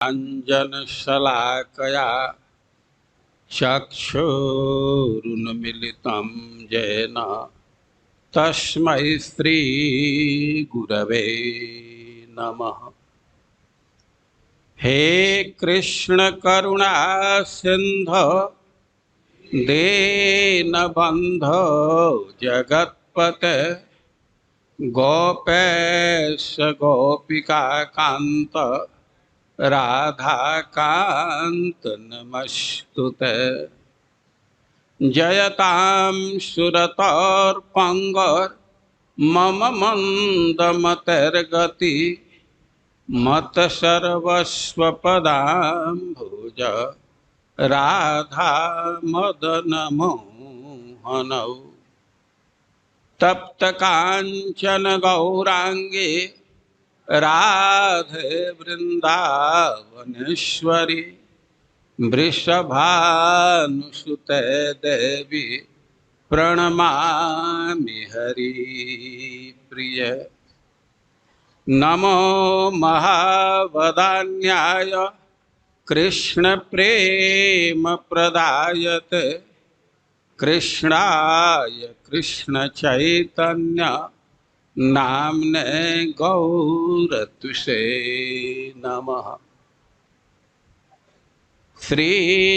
अंजनशलाकया चक्षुरुन्मिलितं येन तस्मै श्रीगुरवे नमः। हे कृष्ण करुणा सिंधु दीनबंधो जगत्पते गोपेश गोपिका कांत राधाकांत नमस्तुते। जयतां सुरतोर्पंगोर मम मंदमतिर्गति मत सर्वस्वपदाम्बुज राधा मदन मोहनौ। तप्त कांचन गौरांगी राधे वृंदावनेश्वरी वृषभानुसुते देवी प्रणमामि हरिप्रिय। नमो महावदान्याय कृष्ण प्रेम प्रदायते कृष्णाय कृष्ण चैतन्य नामने गौरतुषे नमः। श्री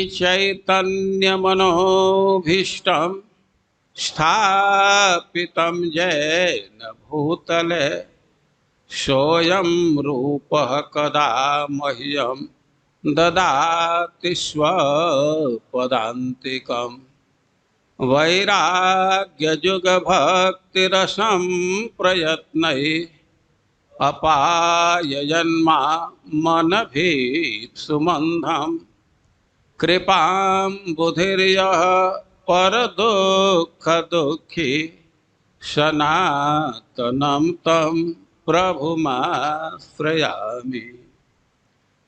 चैतन्य मनोभीष्टं स्थापितं येन भूतले सोऽयं रूपः कदा मह्यं ददाति स्वपदान्तिकम्। वैराग्यजुगभक्तिरसं प्रयत्नैः अपाययन्मामनभीत्सुमन्धं। कृपां बुधिर्यः परदुःखदुःखी सनातनं तं प्रभुमाश्रयामि।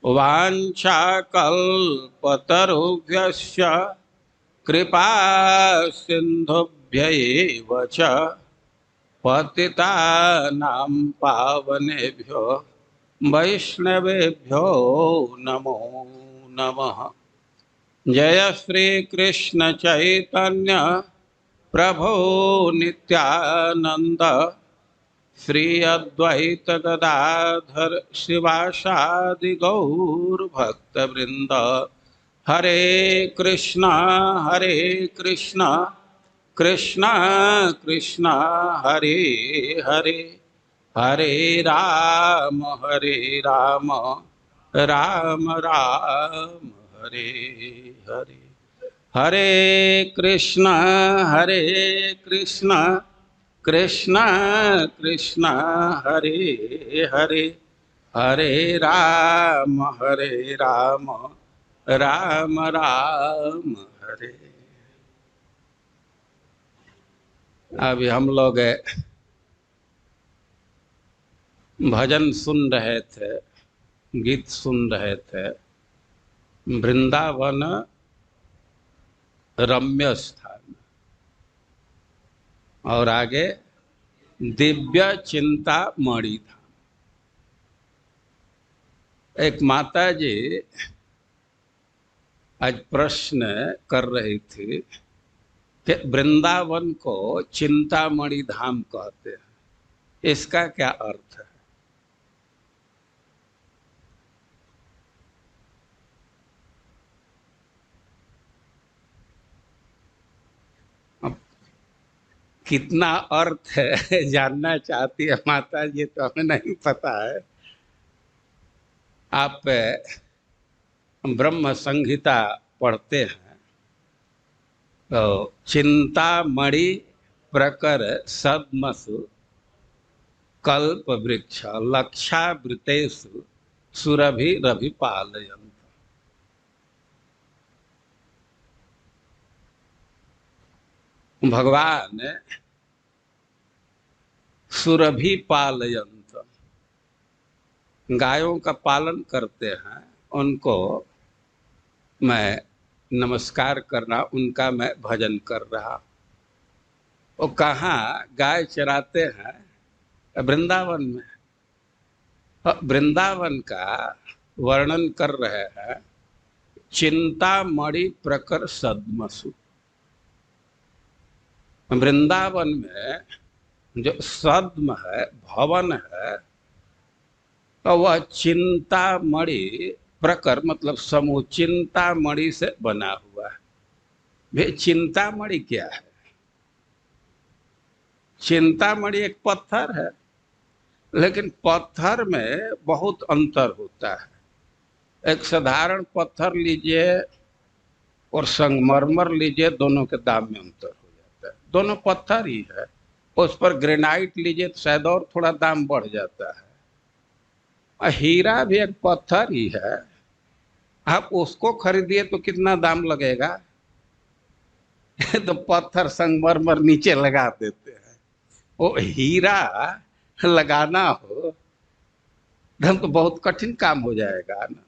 वाञ्छाकल्पतरुभ्यश्च कृपा सिन्धुभ्यैव च पतितानां पावनेभ्यो वैष्णवेभ्यो नमो नमः। जय श्री कृष्ण चैतन्य प्रभु नित्यानंद श्री अद्वैत गदाधर शिवासादि गौर भक्तवृंद। हरे कृष्णा कृष्ण कृष्ण हरे हरे, हरे राम राम राम हरे हरे। हरे कृष्ण कृष्ण कृष्ण हरे हरे, हरे राम राम राम हरे। अभी हम लोग भजन सुन रहे थे, गीत सुन रहे थे। वृंदावन रम्य स्थान और आगे दिव्य चिंतामणि धाम। एक माता जी आज प्रश्न कर रही थी कि वृंदावन को चिंतामणि धाम कहते हैं, इसका क्या अर्थ है? अब कितना अर्थ है जानना चाहती है माता जी, तो हमें नहीं पता है। आप ब्रह्म संहिता पढ़ते हैं तो चिंतामणि प्रकर सद्मसु कल्प वृक्ष लक्षावृतेषु सुरभि रभि पालयन्त। भगवान सुरभि पालयन्त, गायों का पालन करते हैं। उनको मैं नमस्कार करना, उनका मैं भजन कर रहा। वो कहाँ गाय चराते हैं? वृंदावन में। वृंदावन का वर्णन कर रहे हैं, चिंतामणि प्रकर सद्मसु। वृंदावन में जो सद्म है, भवन है, तो वह चिंतामणि प्रकर मतलब समूह, चिंतामणि से बना हुआ है। वे चिंतामणि क्या है? चिंतामणि एक पत्थर है, लेकिन पत्थर में बहुत अंतर होता है। एक साधारण पत्थर लीजिए और संगमरमर लीजिए, दोनों के दाम में अंतर हो जाता है। दोनों पत्थर ही है। उस पर ग्रेनाइट लीजिए तो शायद और थोड़ा दाम बढ़ जाता है। और हीरा भी एक पत्थर ही है, आप उसको खरीदिए तो कितना दाम लगेगा? तो पत्थर संगमरमर नीचे लगा देते हैं। वो हीरा लगाना हो तो बहुत कठिन काम हो जाएगा ना।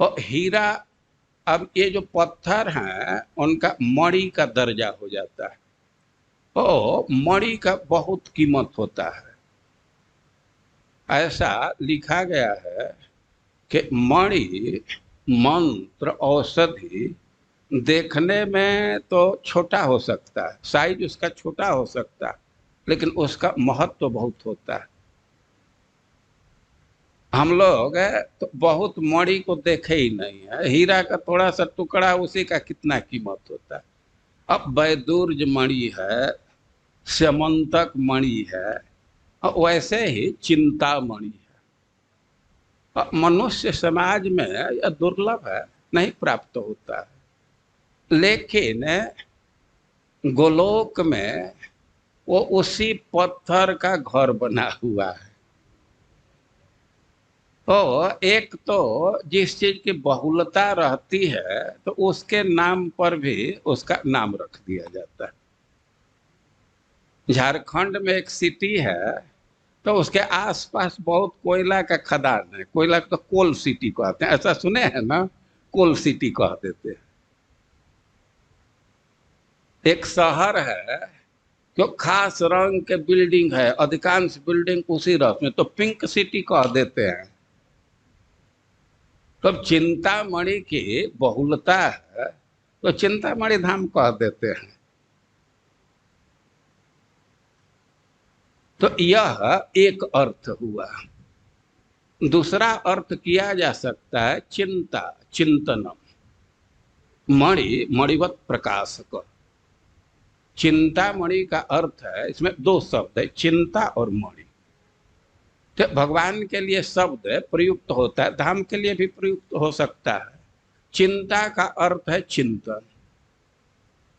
तो हीरा, अब ये जो पत्थर हैं उनका मणि का दर्जा हो जाता है। तो मणि का बहुत कीमत होता है। ऐसा लिखा गया है कि मणि मंत्र औषधि देखने में तो छोटा हो सकता है, साइज उसका छोटा हो सकता है, लेकिन उसका महत्व तो बहुत होता है। हम लोग तो बहुत मणि को देखे ही नहीं है। हीरा का थोड़ा सा टुकड़ा, उसी का कितना कीमत होता है। अब वैदुर्ज मणि है, स्यमंतक मणि है, और वैसे ही चिंतामणि है। मनुष्य समाज में यह दुर्लभ है, नहीं प्राप्त होता है। लेकिन गोलोक में वो उसी पत्थर का घर बना हुआ है। तो एक तो जिस चीज की बहुलता रहती है तो उसके नाम पर भी उसका नाम रख दिया जाता है। झारखंड में एक सिटी है, तो उसके आसपास बहुत कोयला का खदान है। कोयला को तो कोल सिटी कहते हैं, ऐसा सुने हैं ना? कोल सिटी कह देते हैं। एक शहर है जो खास रंग के बिल्डिंग है, अधिकांश बिल्डिंग उसी रंग में, तो पिंक सिटी कह देते हैं। तो चिंतामणि की बहुलता है तो चिंतामणि धाम कह देते हैं। तो यह एक अर्थ हुआ। दूसरा अर्थ किया जा सकता है चिंता, चिंतनम। मणि, मणिवत प्रकाशक। चिंतामणि का अर्थ है, इसमें दो शब्द है, चिंता और मणि। तो भगवान के लिए शब्द प्रयुक्त होता है, धाम के लिए भी प्रयुक्त हो सकता है। चिंता का अर्थ है चिंतन।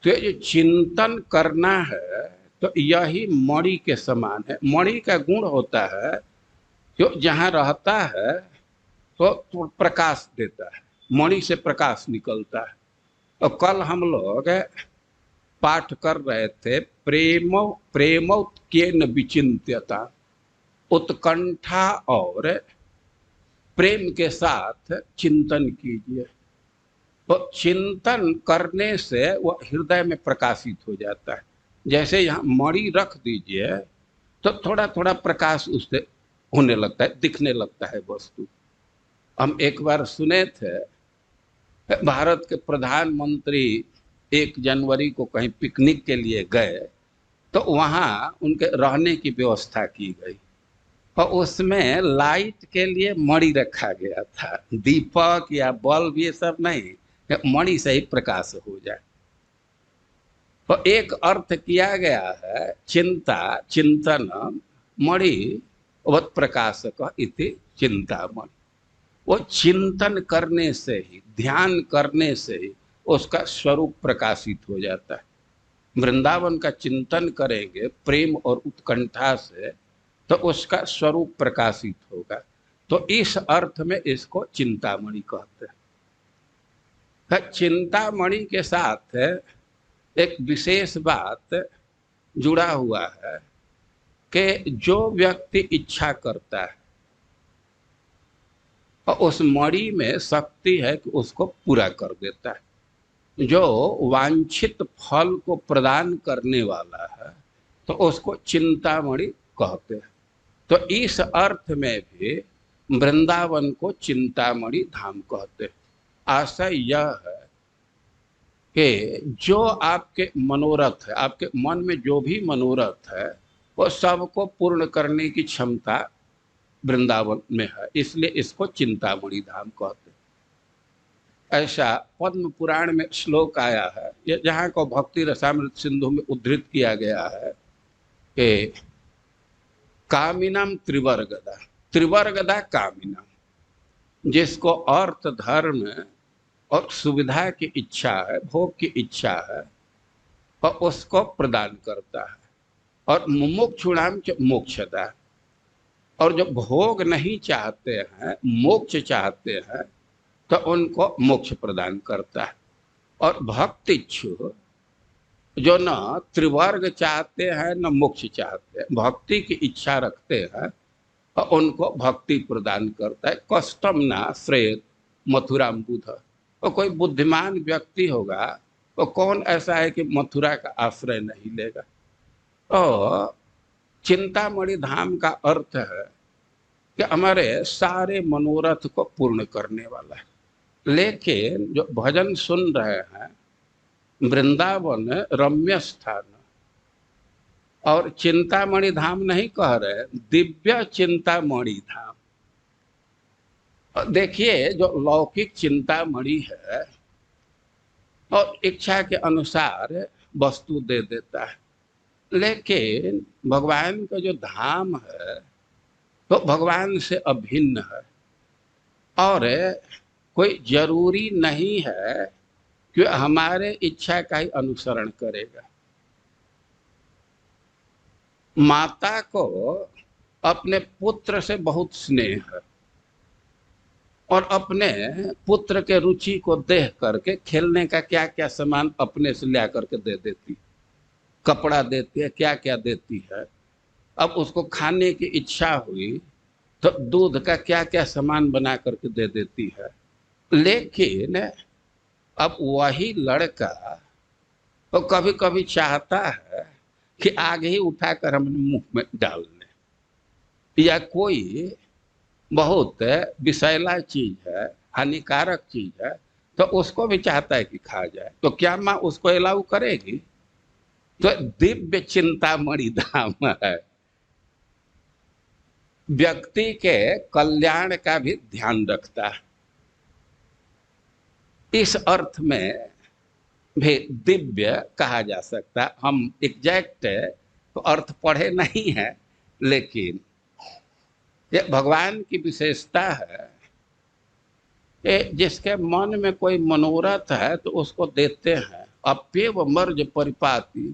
तो ये चिंतन करना है तो यही मणि के समान है। मणि का गुण होता है जो जहाँ रहता है तो प्रकाश देता है, मणि से प्रकाश निकलता है। और कल हम लोग पाठ कर रहे थे, प्रेमोत्केन विचिन्त्यता, उत्कंठा और प्रेम के साथ चिंतन कीजिए। तो चिंतन करने से वह हृदय में प्रकाशित हो जाता है। जैसे यहाँ मणि रख दीजिए तो थोड़ा थोड़ा प्रकाश उससे होने लगता है, दिखने लगता है वस्तु। हम एक बार सुने थे, भारत के प्रधानमंत्री 1 जनवरी को कहीं पिकनिक के लिए गए, तो वहाँ उनके रहने की व्यवस्था की गई और उसमें लाइट के लिए मणि रखा गया था। दीपक या बल्ब ये सब नहीं, मणि से ही प्रकाश हो जाए। तो एक अर्थ किया गया है चिंता, चिंतन, मणि वत प्रकाशक इति चिंतामणि। वो चिंतन करने से ही, ध्यान करने से ही उसका स्वरूप प्रकाशित हो जाता है। वृंदावन का चिंतन करेंगे प्रेम और उत्कंठा से तो उसका स्वरूप प्रकाशित होगा। तो इस अर्थ में इसको चिंतामणि कहते हैं। चिंतामणि के साथ एक विशेष बात जुड़ा हुआ है कि जो व्यक्ति इच्छा करता है और उस मणि में शक्ति है कि उसको पूरा कर देता है। जो वांछित फल को प्रदान करने वाला है तो उसको चिंतामणि कहते हैं। तो इस अर्थ में भी वृंदावन को चिंतामणि धाम कहते। आशा यह है कि जो आपके मनोरथ है, आपके मन में जो भी मनोरथ है, वो सबको पूर्ण करने की क्षमता वृंदावन में है, इसलिए इसको चिंतामणि धाम कहते। ऐसा पद्म पुराण में श्लोक आया है, जहाँ को भक्ति रसामृत सिंधु में उद्धृत किया गया है कि कामिनम त्रिवर्गदा, त्रिवर्गदा कामिनम, जिसको अर्थ धर्म और सुविधा की इच्छा है, भोग की इच्छा है, और उसको प्रदान करता है। और मुमुक्षुणाम च मोक्षदा, और जो भोग नहीं चाहते हैं, मोक्ष चाहते हैं, तो उनको मोक्ष प्रदान करता है। और भक्तिच्छु, जो न त्रिवर्ग चाहते हैं न मोक्ष चाहते हैं, भक्ति की इच्छा रखते हैं, और उनको भक्ति प्रदान करता है। कष्टम ना श्रेय मथुराम बुध, और कोई बुद्धिमान व्यक्ति होगा तो कौन ऐसा है कि मथुरा का आश्रय नहीं लेगा। तो चिंतामणि धाम का अर्थ है कि हमारे सारे मनोरथ को पूर्ण करने वाला है। लेकिन जो भजन सुन रहे हैं, वृंदावन रम्य स्थान, और चिंतामणि धाम नहीं कह रहे, दिव्य चिंतामणि धाम। देखिए, जो लौकिक चिंतामणि है और इच्छा के अनुसार वस्तु दे देता है, लेकिन भगवान का जो धाम है तो भगवान से अभिन्न है, और कोई जरूरी नहीं है कि हमारे इच्छा का ही अनुसरण करेगा। माता को अपने पुत्र से बहुत स्नेह है, और अपने पुत्र के रुचि को देख करके खेलने का क्या क्या सामान अपने से ला करके दे देती, कपड़ा देती है, क्या क्या देती है। अब उसको खाने की इच्छा हुई तो दूध का क्या क्या सामान बना करके दे देती है। लेकिन अब वही लड़का तो कभी कभी चाहता है कि आगे ही उठाकर हम मुंह में डाल लें, या कोई बहुत विषैला चीज है, हानिकारक चीज है, तो उसको भी चाहता है कि खा जाए। तो क्या माँ उसको अलाउ करेगी? तो दिव्य चिंतामणि धाम है, व्यक्ति के कल्याण का भी ध्यान रखता है। इस अर्थ में भी दिव्य कहा जा सकता है। हम एग्जैक्ट तो अर्थ पढ़े नहीं है, लेकिन ये भगवान की विशेषता है कि जिसके मन में कोई मनोरथ है तो उसको देते हैं, अप्येव मर्ज परिपाती।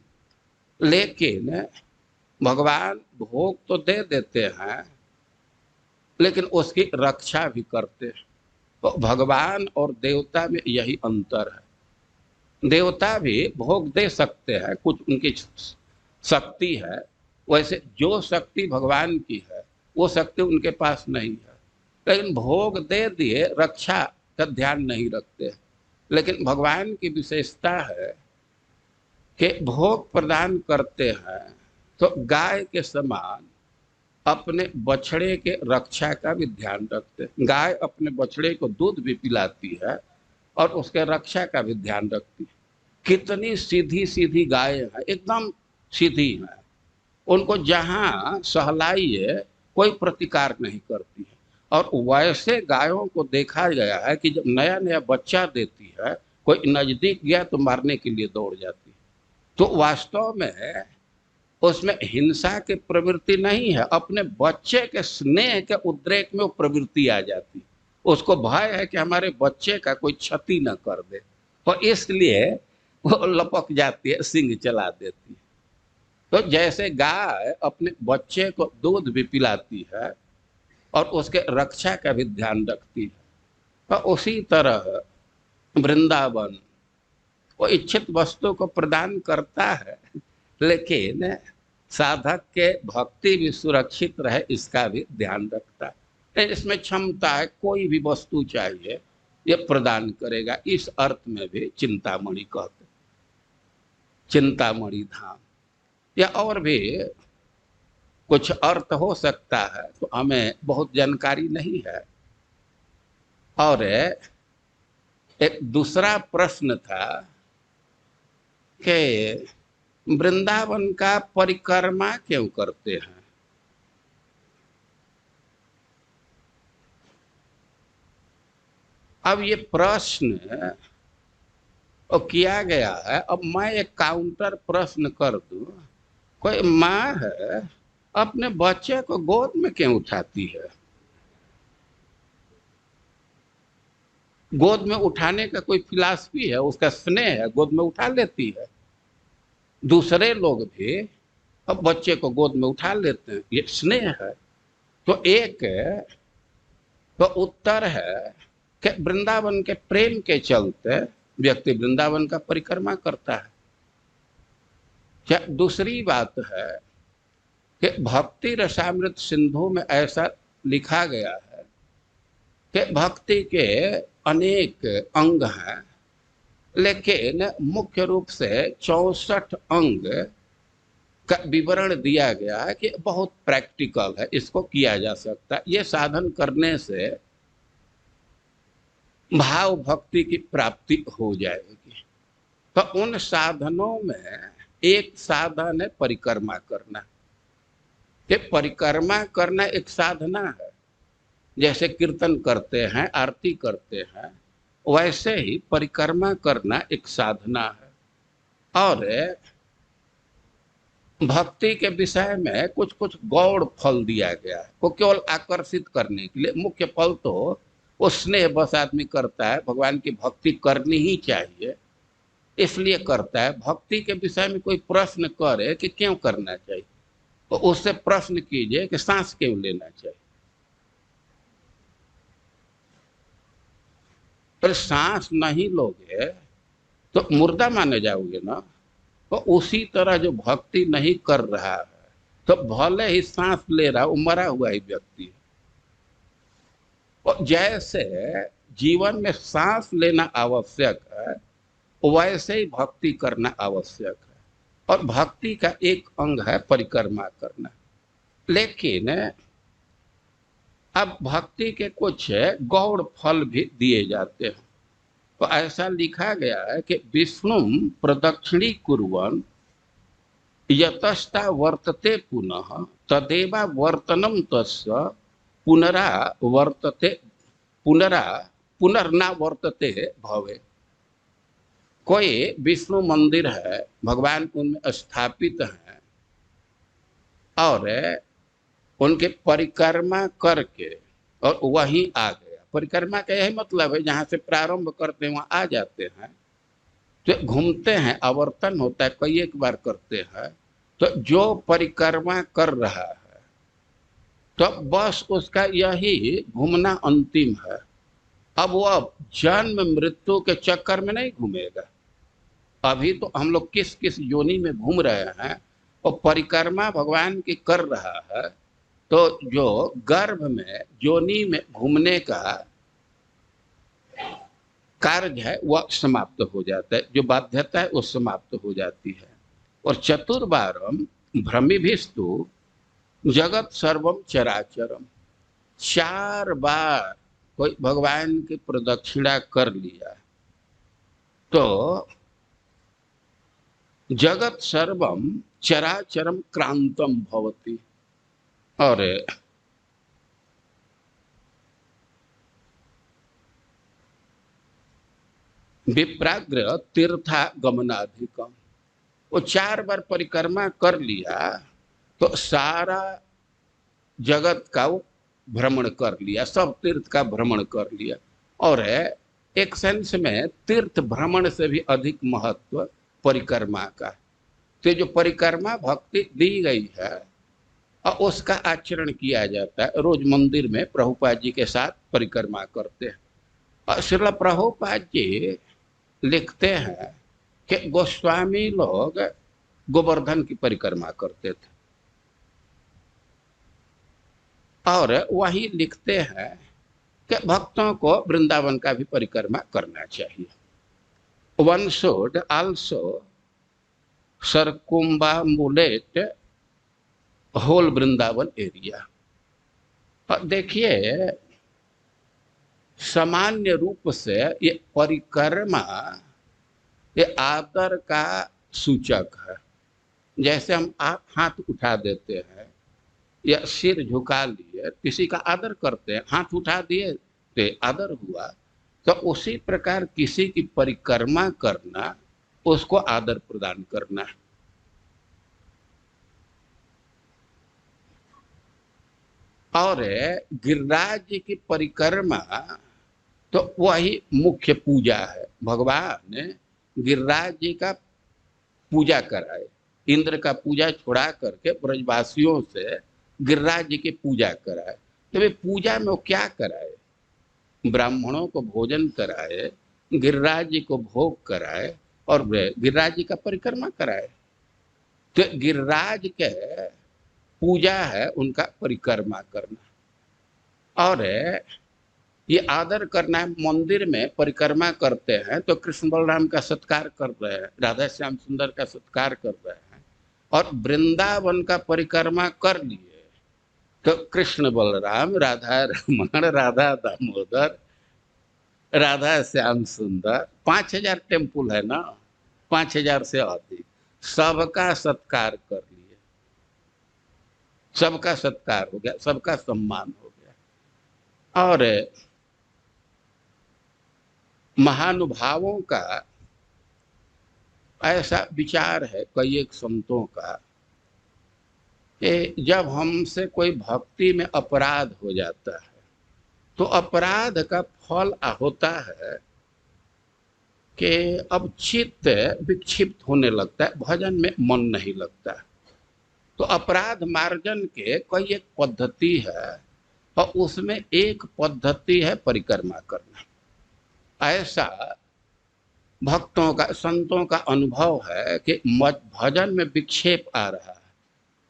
लेकिन भगवान भोग तो दे देते हैं, लेकिन उसकी रक्षा भी करते हैं। तो भगवान और देवता में यही अंतर है। देवता भी भोग दे सकते हैं, कुछ उनकी शक्ति है, वैसे जो शक्ति भगवान की है वो शक्ति उनके पास नहीं है। लेकिन भोग दे दिए, रक्षा का ध्यान नहीं रखते। लेकिन भगवान की विशेषता है कि भोग प्रदान करते हैं तो गाय के समान अपने बछड़े के रक्षा का भी ध्यान रखते हैं। गाय अपने बछड़े को दूध भी पिलाती है और उसके रक्षा का भी ध्यान रखती है। कितनी सीधी सीधी गाय है, एकदम सीधी है, उनको जहाँ सहलाइए कोई प्रतिकार नहीं करती है। और वैसे गायों को देखा गया है कि जब नया नया बच्चा देती है, कोई नजदीक गया तो मारने के लिए दौड़ जाती है। तो वास्तव में उसमें हिंसा की प्रवृत्ति नहीं है, अपने बच्चे के स्नेह के उद्रेक में वो प्रवृत्ति आ जाती। उसको भय है कि हमारे बच्चे का कोई क्षति न कर दे, और इसलिए वो लपक जाती है, सिंग चला देती है। तो जैसे गाय अपने बच्चे को दूध भी पिलाती है और उसके रक्षा का भी ध्यान रखती है, तो उसी तरह वृंदावन वो इच्छित वस्तु को प्रदान करता है, लेकिन साधक के भक्ति भी सुरक्षित रहे इसका भी ध्यान रखता है। इसमें क्षमता है, कोई भी वस्तु चाहिए ये प्रदान करेगा। इस अर्थ में भी चिंतामणि कहते, चिंतामणि धाम। या और भी कुछ अर्थ हो सकता है, तो हमें बहुत जानकारी नहीं है। और एक दूसरा प्रश्न था कि वृंदावन का परिक्रमा क्यों करते हैं? अब ये प्रश्न किया गया है। अब मैं एक काउंटर प्रश्न कर दूं, कोई माँ है अपने बच्चे को गोद में क्यों उठाती है? गोद में उठाने का कोई फिलॉसफी है? उसका स्नेह है, गोद में उठा लेती है। दूसरे लोग भी अब बच्चे को गोद में उठा लेते हैं, ये स्नेह है। तो एक तो उत्तर है कि वृंदावन के प्रेम के चलते व्यक्ति वृंदावन का परिक्रमा करता है। क्या दूसरी बात है कि भक्ति रसामृत सिंधु में ऐसा लिखा गया है कि भक्ति के अनेक अंग हैं, लेकिन मुख्य रूप से 64 अंग का विवरण दिया गया है कि बहुत प्रैक्टिकल है, इसको किया जा सकता है। ये साधन करने से भाव भक्ति की प्राप्ति हो जाएगी। तो उन साधनों में एक साधन है परिक्रमा करना। ये परिक्रमा करना एक साधना है। जैसे कीर्तन करते हैं, आरती करते हैं, वैसे ही परिक्रमा करना एक साधना है। और भक्ति के विषय में कुछ कुछ गौड़ फल दिया गया है, वो केवल आकर्षित करने के लिए। मुख्य फल तो वो स्नेह बस आदमी करता है, भगवान की भक्ति करनी ही चाहिए इसलिए करता है। भक्ति के विषय में कोई प्रश्न करे कि क्यों करना चाहिए, तो उससे प्रश्न कीजिए कि सांस क्यों लेना चाहिए। पर सांस नहीं लोगे तो मुर्दा माने जाओगे ना। तो उसी तरह जो भक्ति नहीं कर रहा है, तो भले ही सांस ले रहा, वो मरा हुआ ही व्यक्ति है। और जैसे जीवन में सांस लेना आवश्यक है, वैसे ही भक्ति करना आवश्यक है। और भक्ति का एक अंग है परिक्रमा करना। लेकिन अब भक्ति के कुछ गौड़ फल भी दिए जाते हैं। तो ऐसा लिखा गया है कि विष्णु प्रदक्षिणी कुर्वन् यतस्ता वर्तते पुनः तदेवा वर्तनम तस्य पुनरा वर्तते पुनर्ना वर्तते भवे। कोई विष्णु मंदिर है, भगवान उनमें स्थापित हैं, और उनके परिक्रमा करके और वहीं आ गया। परिक्रमा का यही मतलब है, जहाँ से प्रारंभ करते हैं वहाँ आ जाते हैं। तो घूमते हैं, आवर्तन होता है, कई एक बार करते हैं। तो जो परिक्रमा कर रहा है, तो बस उसका यही घूमना अंतिम है। अब वो जन्म मृत्यु के चक्कर में नहीं घूमेगा। अभी तो हम लोग किस किस योनि में घूम रहे हैं, और परिक्रमा भगवान की कर रहा है। तो जो गर्भ में योनि में घूमने का कार्य है वह समाप्त हो जाता है, जो बाध्यता है वो समाप्त हो जाती है। और चतुर्बारम भ्रमिभिस्तु जगत सर्वम चराचरम, 4 बार कोई भगवान की प्रदक्षिणा कर लिया तो जगत सर्वम चराचरम क्रांतम भवति। और विप्राग्र तीर्थागमनाधिकम, वो 4 बार परिक्रमा कर लिया तो सारा जगत का वो भ्रमण कर लिया, सब तीर्थ का भ्रमण कर लिया। और एक सेंस में तीर्थ भ्रमण से भी अधिक महत्व परिक्रमा का। तो जो परिक्रमा भक्ति दी गई है और उसका आचरण किया जाता है। रोज मंदिर में प्रभुपाद जी के साथ परिक्रमा करते हैं। और श्रील प्रभुपाद जी लिखते हैं कि गोस्वामी लोग गोवर्धन की परिक्रमा करते थे। और वही लिखते हैं कि भक्तों को वृंदावन का भी परिक्रमा करना चाहिए। One should also circumambulate whole Vrindavan area. और देखिए, सामान्य रूप से ये परिक्रमा ये आदर का सूचक है। जैसे हम आप हाथ उठा देते हैं या सिर झुका लिए, किसी का आदर करते हैं, हाथ उठा दिए तो आदर हुआ। तो उसी प्रकार किसी की परिक्रमा करना, उसको आदर प्रदान करना है। और गिरिराज जी की परिक्रमा तो वही मुख्य पूजा है। भगवान गिरिराज जी का पूजा कराए, इंद्र का पूजा छुड़ा करके ब्रजवासियों से गिरिराज जी की पूजा कराए। तो वे पूजा में वो क्या कराए? ब्राह्मणों को भोजन कराए, गिरिराज जी को भोग कराए और गिरिराज जी का परिक्रमा कराए। तो गिरिराज के पूजा है उनका परिक्रमा करना। और ये आदर करना है। मंदिर में परिक्रमा करते हैं तो कृष्ण बलराम का सत्कार कर रहे हैं, राधा श्याम सुंदर का सत्कार कर रहे हैं। और वृंदावन का परिक्रमा कर लिए तो कृष्ण बलराम, राधा रमण, राधा दामोदर, राधा श्याम सुंदर, 5000 टेम्पुल है ना, 5000 से अधिक, सबका सत्कार कर लिए, सबका सत्कार हो गया, सबका सम्मान हो गया। और महानुभावों का ऐसा विचार है कई एक संतों का कि जब हमसे कोई भक्ति में अपराध हो जाता है तो अपराध का फल होता है कि अब चित्त विक्षिप्त होने लगता है, भजन में मन नहीं लगता। तो अपराध मार्जन के कई एक पद्धति है और उसमें एक पद्धति है परिक्रमा करना। ऐसा भक्तों का, संतों का अनुभव है कि भजन में विक्षेप आ रहा है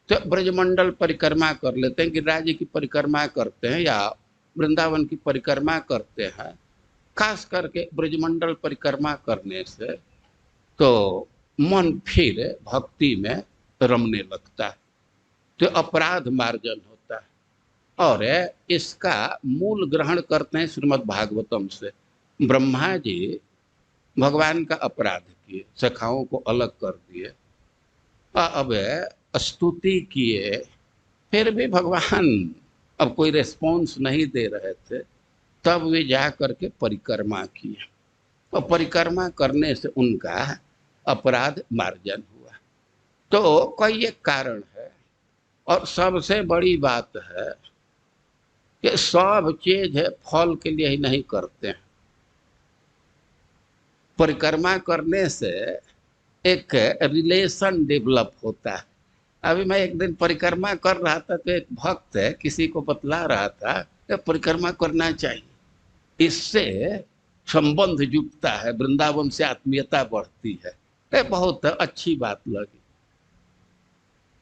तो ब्रजमंडल परिक्रमा कर लेते हैं, गिरिराज जी की परिक्रमा करते हैं या वृंदावन की परिक्रमा करते हैं। खास करके ब्रजमंडल परिक्रमा करने से तो मन फिर भक्ति में रमने लगता है, तो अपराध मार्जन होता है। और इसका मूल ग्रहण करते हैं श्रीमद् भागवतम से। ब्रह्मा जी भगवान का अपराध किए, सखाओं को अलग कर दिए, अब स्तुति किए, फिर भी भगवान अब कोई रेस्पॉन्स नहीं दे रहे थे। तब वे जा करके परिक्रमा किए और परिक्रमा करने से उनका अपराध मार्जन हुआ। तो कई एक कारण है और सबसे बड़ी बात है कि सब चीज है फल के लिए ही नहीं करते हैं। परिक्रमा करने से एक रिलेशन डेवलप होता है। अभी मैं एक दिन परिक्रमा कर रहा था तो एक भक्त है किसी को बतला रहा था कि परिक्रमा करना चाहिए, इससे संबंध जुटता है, वृंदावन से आत्मीयता बढ़ती है। ये बहुत अच्छी बात लगी।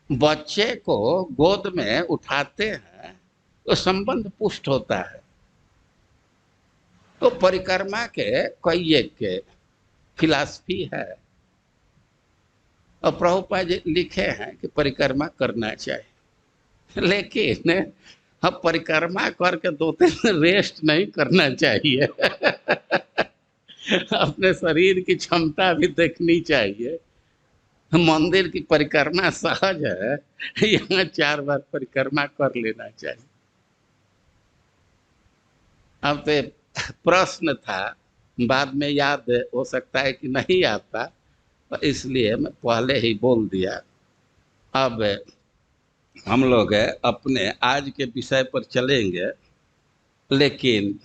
बच्चे को गोद में उठाते हैं तो संबंध पुष्ट होता है। तो परिक्रमा के कई एक फिलॉसफी है और प्रभुपाद जी लिखे हैं कि परिक्रमा करना चाहिए, लेकिन अब परिक्रमा करके 2 दिन रेस्ट नहीं करना चाहिए। अपने शरीर की क्षमता भी देखनी चाहिए। मंदिर की परिक्रमा सहज है, यहाँ 4 बार परिक्रमा कर लेना चाहिए। अब तो प्रश्न था, बाद में याद हो सकता है कि नहीं आता, इसलिए मैं पहले ही बोल दिया। अब हम लोग अपने आज के विषय पर चलेंगे, लेकिन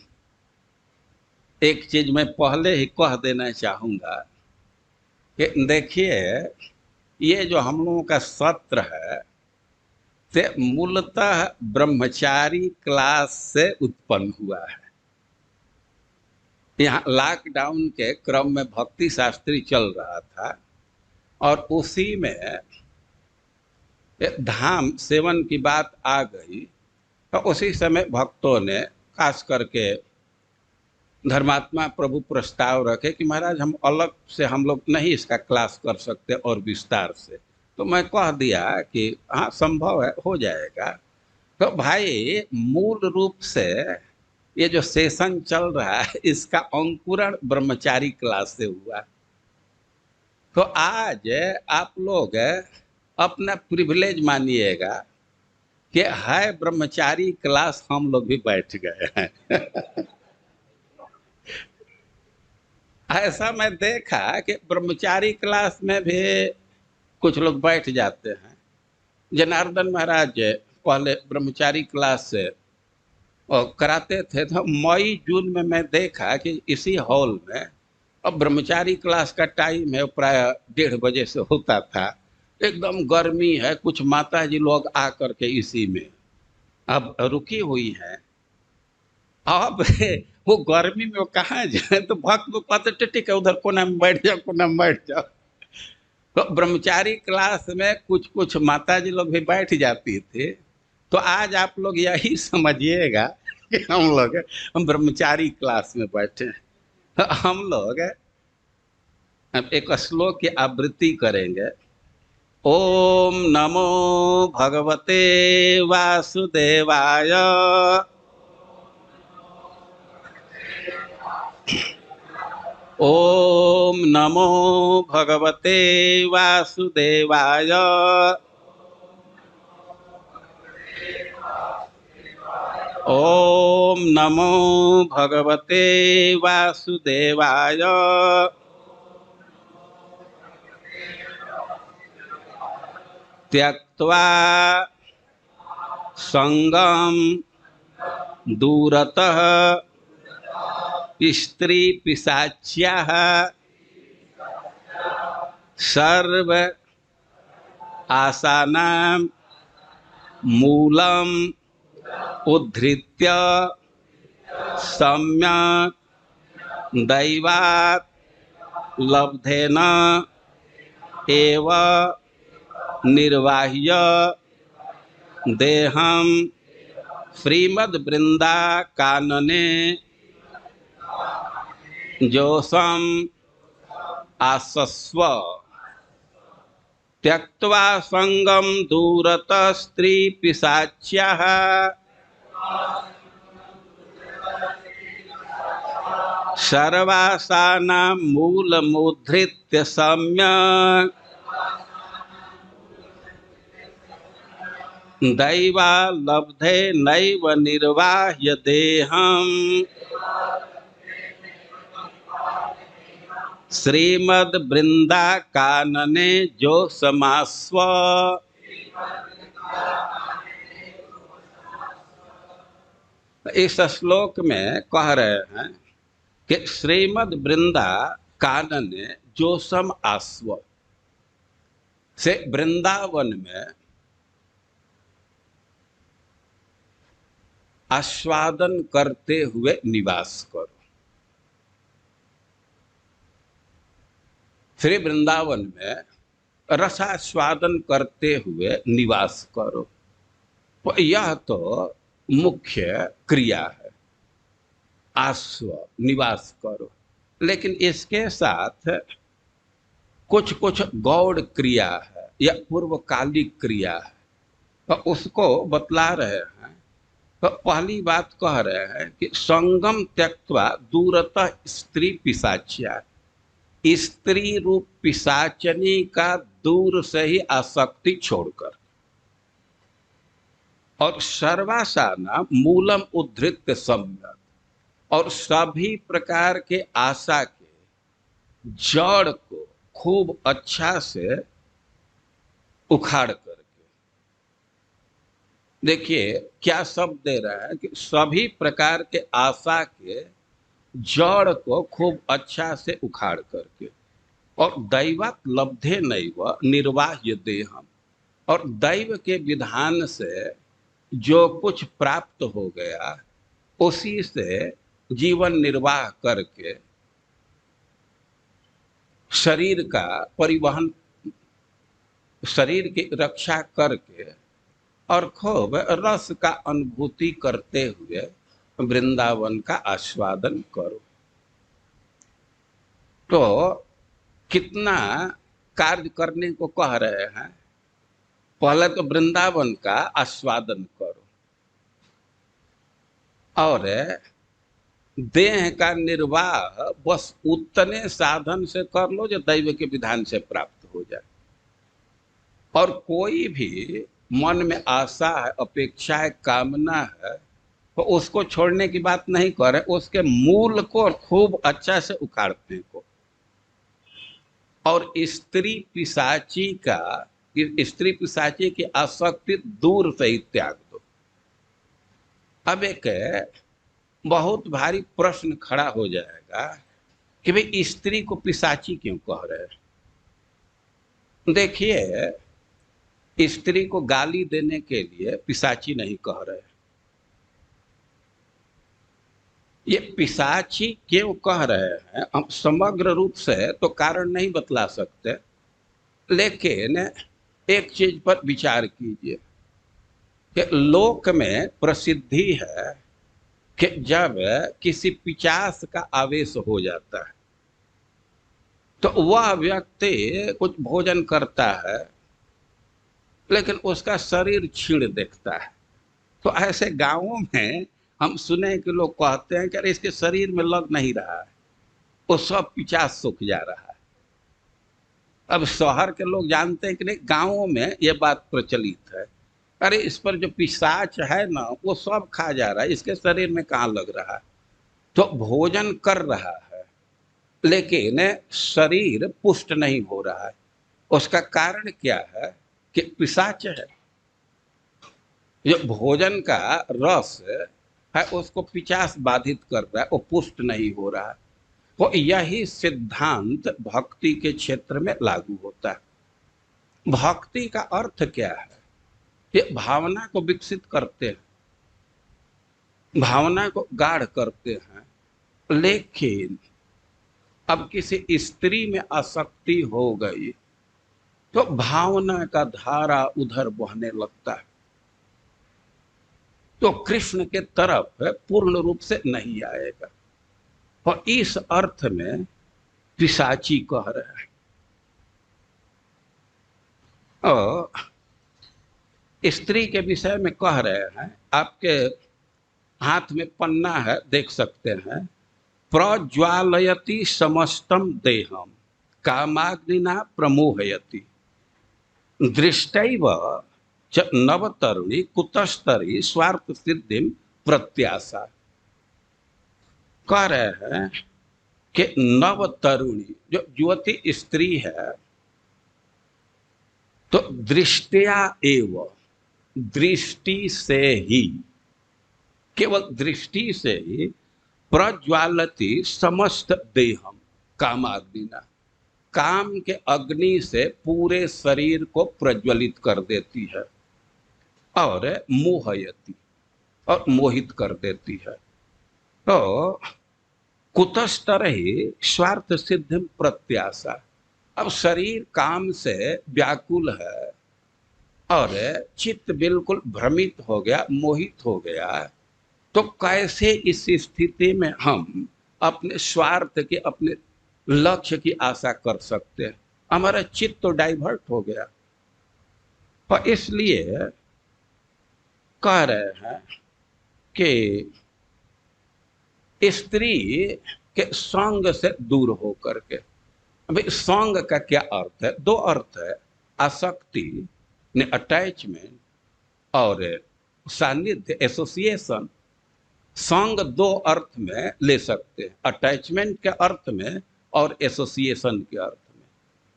एक चीज मैं पहले ही कह देना चाहूँगा कि देखिए, ये जो हम लोगों का सत्र है से मूलतः ब्रह्मचारी क्लास से उत्पन्न हुआ है। यहाँ लॉकडाउन के क्रम में भक्ति शास्त्री चल रहा था और उसी में धाम सेवन की बात आ गई तो उसी समय भक्तों ने खास करके धर्मात्मा प्रभु प्रस्ताव रखे कि महाराज हम अलग से हम लोग नहीं इसका क्लास कर सकते और विस्तार से, तो मैं कह दिया कि हाँ संभव है, हो जाएगा। तो भाई मूल रूप से ये जो सेशन चल रहा है इसका अंकुरण ब्रह्मचारी क्लास से हुआ। तो आज आप लोग अपना प्रिविलेज मानिएगा कि है ब्रह्मचारी क्लास, हम लोग भी बैठ गए हैं। ऐसा मैं देखा कि ब्रह्मचारी क्लास में भी कुछ लोग बैठ जाते हैं। जनार्दन महाराज पहले ब्रह्मचारी क्लास से और कराते थे, तो मई जून में मैं देखा कि इसी हॉल में, अब ब्रह्मचारी क्लास का टाइम है प्राय 1:30 से होता था, एकदम गर्मी है, कुछ माता जी लोग आकर के इसी में अब रुकी हुई है। अब वो गर्मी में वो कहाँ जाए, तो भक्त लोग कहते ठीक है उधर कोना में बैठ जाओ, कोना में बैठ जाओ। तो ब्रह्मचारी क्लास में कुछ कुछ माता जी लोग भी बैठ जाती थी। तो आज आप लोग यही समझिएगा कि हम ब्रह्मचारी क्लास में बैठे हैं। तो हम लोग अब एक श्लोक की आवृत्ति करेंगे। ओम नमो भगवते वासुदेवाय। ओम नमो भगवते वासुदेवाय। ओम नमो भगवते वासुदेवाय। त्यक्त्वा संगम दूरतः स्त्री पिशाच्याः सर्व आसानां मूलम उद्धृत्य सम्यक् दैवात् लब्धेन एव निर्वाह्य देहम श्रीमद्वृंदा कानने जोसम आसस्व। त्यक्त्वा संगम दूरत स्त्री पिशाच्याः सर्वासानां मूलमुद्धृत्य सम्यक् दैवा लब्धे नैव निर्वाह्य देहम श्रीमद्वृंदा कानने जो समास्व। इस श्लोक में कह रहे हैं कि श्रीमद्वृंदा कानने जोसम आस्व से वृंदावन में आस्वादन करते हुए निवास करो। श्री वृंदावन में रसास्वादन करते हुए निवास करो। तो यह तो मुख्य क्रिया है, आस्व निवास करो। लेकिन इसके साथ कुछ कुछ गौड़ क्रिया है या पूर्वकालिक क्रिया है, तो उसको बतला रहे हैं। तो पहली बात कह रहे हैं कि संगम त्यक्त्वा दूरतः स्त्री पिशाच्या, स्त्री रूप पिशाचनी का दूर से ही आसक्ति छोड़कर, और सर्वासाना मूलम उद्धृत्य सम्यक, और सभी प्रकार के आशा के जड़ को खूब अच्छा से उखाड़ करके, देखिए क्या शब्द दे रहा है कि सभी प्रकार के आशा के जड़ को खूब अच्छा से उखाड़ करके, और दैवत लब्धे नैव निर्वाह्य देहम, और दैव के विधान से जो कुछ प्राप्त हो गया उसी से जीवन निर्वाह करके शरीर का परिवहन, शरीर की रक्षा करके, और खूब रस का अनुभूति करते हुए वृंदावन का आस्वादन करो। तो कितना कार्य करने को कह रहे हैं पहले तो वृंदावन का आस्वादन करो और देह का निर्वाह बस उतने साधन से कर लो जो दैव के विधान से प्राप्त हो जाए। और कोई भी मन में आशा है, अपेक्षा है, कामना है, तो उसको छोड़ने की बात नहीं करे, उसके मूल को खूब अच्छा से उखाड़ फेंको। और स्त्री पिशाची की आसक्ति दूर से ही त्याग दो। अब एक बहुत भारी प्रश्न खड़ा हो जाएगा कि भाई स्त्री को पिशाची क्यों कह रहे हैं। देखिए, स्त्री को गाली देने के लिए पिशाची नहीं कह रहे। ये पिशाची क्यों कह रहे हैं हम समग्र रूप से तो कारण नहीं बतला सकते, लेकिन एक चीज पर विचार कीजिए कि लोक में प्रसिद्धि है कि जब किसी पिशाच का आवेश हो जाता है तो वह व्यक्ति कुछ भोजन करता है लेकिन उसका शरीर छीण देखता है। तो ऐसे गांवों में हम सुने कि लोग कहते हैं कि अरे इसके शरीर में लग नहीं रहा है, वो सब पिशाच सूख जा रहा है। अब शहर के लोग जानते हैं कि नहीं, गांवों में ये बात प्रचलित है, अरे इस पर जो पिशाच है ना वो सब खा जा रहा है, इसके शरीर में कहाँ लग रहा है। तो भोजन कर रहा है लेकिन शरीर पुष्ट नहीं हो रहा है। उसका कारण क्या है कि पिशाच है। जो भोजन का रस है उसको पिशाच बाधित कर रहा है, वो पुष्ट नहीं हो रहा है। तो यही सिद्धांत भक्ति के क्षेत्र में लागू होता है। भक्ति का अर्थ क्या है? ये भावना को विकसित करते हैं, भावना को गाढ़ करते हैं। लेकिन अब किसी स्त्री में आसक्ति हो गई तो भावना का धारा उधर बहने लगता है, तो कृष्ण के तरफ पूर्ण रूप से नहीं आएगा। और इस अर्थ में पिशाची कह रहे हैं। और स्त्री के विषय में कह रहे हैं, आपके हाथ में पन्ना है, देख सकते हैं, प्रज्वालयति समस्तम देहम कामाग्निना प्रमोहयति दृष्टैव च नवतरुणी कुतस्तरी स्वार्थ सिद्धि प्रत्याशा। कह रहे हैं कि नवतरुणी जो युवती स्त्री है तो दृष्टिया एव, दृष्टि से ही, केवल दृष्टि से ही प्रज्वालती समस्त देहम कामाग्निना, काम के अग्नि से पूरे शरीर को प्रज्वलित कर देती है और मोहयति, और मोहित कर देती है। तो कुतस्तर ही स्वार्थ सिद्धि प्रत्याशा। अब शरीर काम से व्याकुल है और चित्त बिल्कुल भ्रमित हो गया, मोहित हो गया, तो कैसे इस स्थिति में हम अपने स्वार्थ के, अपने लक्ष्य की आशा कर सकते हैं? हमारा चित्त तो डाइवर्ट हो गया। और इसलिए कह रहे हैं कि स्त्री के संग से दूर होकर के, अभी संग का क्या अर्थ है? दो अर्थ है, आसक्ति ने अटैचमेंट और सानिध्य एसोसिएशन। संग दो अर्थ में ले सकते हैं, अटैचमेंट के अर्थ में और एसोसिएशन के अर्थ में।